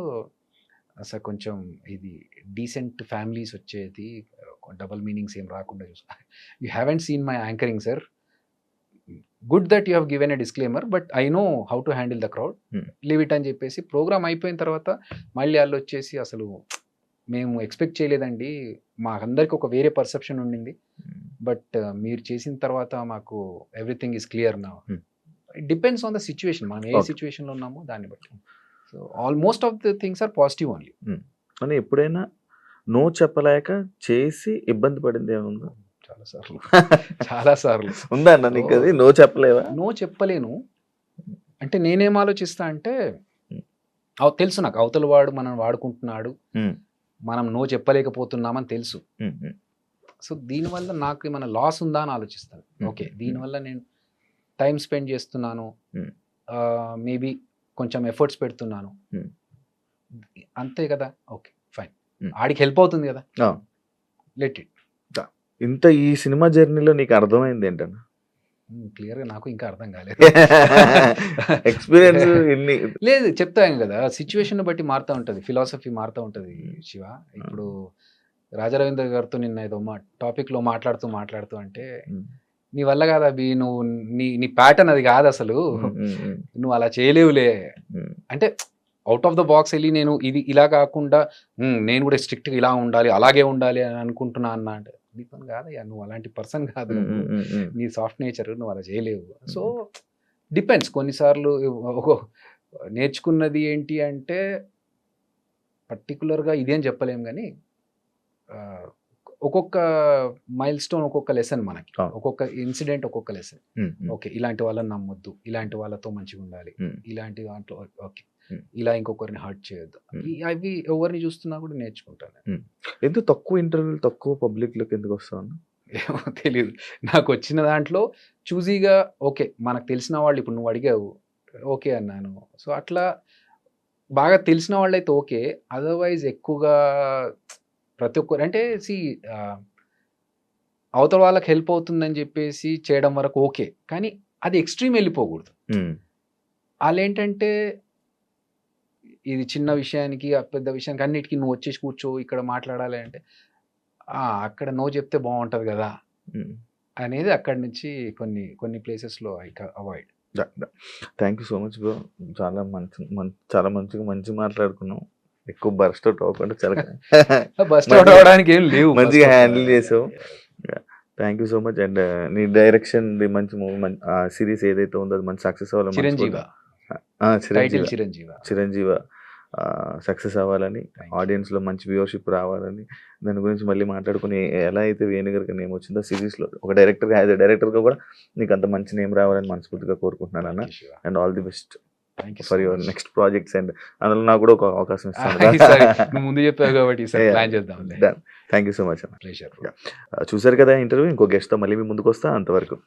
సార్ కొంచెం ఇది డీసెంట్ ఫ్యామిలీస్ వచ్చేది, డబల్ మీనింగ్స్ ఏం రాకుండా చూసుకో, you haven't seen my anchoring sir, good that you have given a disclaimer, but I know how to handle the crowd, leave it అని చెప్పేసి ప్రోగ్రామ్ అయిపోయిన తర్వాత మళ్ళీ వాళ్ళు వచ్చేసి, అసలు మేము ఎక్స్పెక్ట్ చేయలేదండి, మాకందరికి ఒక వేరే పర్సెప్షన్ ఉండింది, బట్ మీరు చేసిన తర్వాత మాకు everything is clear now. It depends on the situation, మనం ఏ సిచ్యువేషన్లో ఉన్నామో దాన్ని బట్టి. So almost of the things are positive only. అని ఎప్పుడైనా నో చెప్పలేక చేసి ఇబ్బంది పడింది ఏముందా? చాలా సార్లు ఉందా అన్న నీకు అది? నో చెప్పలేవా? నో చెప్పలేను అంటే నేనేం ఆలోచిస్తా అంటే, తెలుసు నాకు అవతల వాడు మనం వాడుకుంటున్నాడు, మనం నో చెప్పలేకపోతున్నామని తెలుసు. సో దీనివల్ల నాకు ఏమైనా లాస్ ఉందా అని ఆలోచిస్తాను. ఓకే దీనివల్ల నేను టైం స్పెండ్ చేస్తున్నాను, మేబీ కొంచెం ఎఫర్ట్స్ పెడుతున్నాను, అంతే కదా, ఓకే ఫైన్, ఆడికి హెల్ప్ అవుతుంది కదా, లెట్ ఇట్. ఇంత ఈ సినిమా జర్నీలో నీకు అర్థమైంది ఏంటన్నా? క్లియర్ గా నాకు ఇంకా అర్థం కాలేదు. ఎక్స్పీరియన్స్ లేదు, చెప్తాను కదా, సిచ్యువేషన్ బట్టి మారుతూ ఉంటుంది, ఫిలాసఫీ మారుతూ ఉంటుంది శివ. ఇప్పుడు రాజారవీంద్ర గారితో నిన్న ఏదో టాపిక్ లో మాట్లాడుతూ అంటే, నీ వల్ల కాదు అభి, నువ్వు నీ ప్యాటర్న్ అది కాదు అసలు, నువ్వు అలా చేయలేవులే అంటే, అవుట్ ఆఫ్ ద బాక్స్ వెళ్ళి నేను ఇది ఇలా కాకుండా నేను కూడా స్ట్రిక్ట్గా ఇలా ఉండాలి, అలాగే ఉండాలి అని అనుకుంటున్నా అన్న అంటే, నీ పని కాదయ్యా, నువ్వు అలాంటి పర్సన్ కాదు, నీ సాఫ్ట్ నేచర్, నువ్వు అలా చేయలేవు. So depends. కొన్నిసార్లు నేర్చుకున్నది ఏంటి అంటే, పర్టికులర్గా ఇదేం చెప్పలేం కానీ, ఒక్కొక్క మైల్ స్టోన్ ఒక్కొక్క లెసన్ మనకి, ఒక్కొక్క ఇన్సిడెంట్ ఒక్కొక్క లెసన్. ఓకే ఇలాంటి వాళ్ళని నమ్మొద్దు, ఇలాంటి వాళ్ళతో మంచిగా ఉండాలి, ఇలాంటి దాంట్లో ఓకే ఇలా ఇంకొకరిని హర్ట్ చేయొద్దు, అవి ఎవరిని చూస్తున్నా కూడా నేర్చుకుంటాను. ఎందుకు తక్కువ ఇంటర్వ్యూలు, తక్కువ పబ్లిక్ లోకి ఎందుకు వస్తాను ఏమో తెలియదు. నాకు వచ్చిన దాంట్లో చూజీగా ఓకే మనకు తెలిసిన వాళ్ళు, ఇప్పుడు నువ్వు అడిగావు ఓకే అన్నాను. సో అట్లా బాగా తెలిసిన వాళ్ళు అయితే ఓకే, అదర్వైజ్ ఎక్కువగా ప్రతి ఒక్కరు అంటే అవతల వాళ్ళకి హెల్ప్ అవుతుందని చెప్పేసి చేయడం వరకు ఓకే, కానీ అది ఎక్స్ట్రీమ్ వెళ్ళిపోకూడదు. వాళ్ళు ఏంటంటే ఇది చిన్న విషయానికి ఆ పెద్ద విషయానికి అన్నిటికీ నువ్వు వచ్చేసి కూర్చో ఇక్కడ మాట్లాడాలి అంటే అక్కడ నో చెప్తే బాగుంటది కదా అనేది అక్కడి నుంచి కొన్ని ప్లేసెస్లో I avoid. Thank you so much bro. చాలా మంచిగా మాట్లాడుకున్నాం. ఎక్కువ బర్స్ట్ అవుట్ అవ్వకుండా చాలా బస్ట్ అవుట్ అవడానికి ఏం లేవు, మంచిగా హ్యాండిల్ చేసావు. Thank you so much. And నీ డైరెక్షన్ మంచి మూవీ సిరీస్ ఏదైతే ఉందో అది మంచి సక్సెస్ అవ్వాలి. చిరంజీవ సక్సెస్ అవ్వాలని, ఆడియన్స్ లో మంచి వ్యూవర్షిప్ రావాలని, దాని గురించి మళ్ళీ మాట్లాడుకుని ఎలా అయితే వేణుగారికి నేమ్ వచ్చిందో సిరీస్ లో ఒక డైరెక్టర్ యాజ్ ఎ డైరెక్టర్ గా కూడా నీకు అంత మంచి నేమ్ రావాలని మనస్ఫూర్తిగా కోరుకుంటున్నాను అన్న. And all the best for your next projects. And అందులో నాకు కూడా ఒక అవకాశం ఇస్తాను. ముందు చెప్పావు కాబట్టి ప్లాన్ చేద్దాం. థ్యాంక్ యూ సో మచ్ అన్న. చూసారు కదా ఇంటర్వ్యూ. ఇంకో గెస్ట్ తో మళ్ళీ మీ ముందుకు వస్తా. అంతవరకు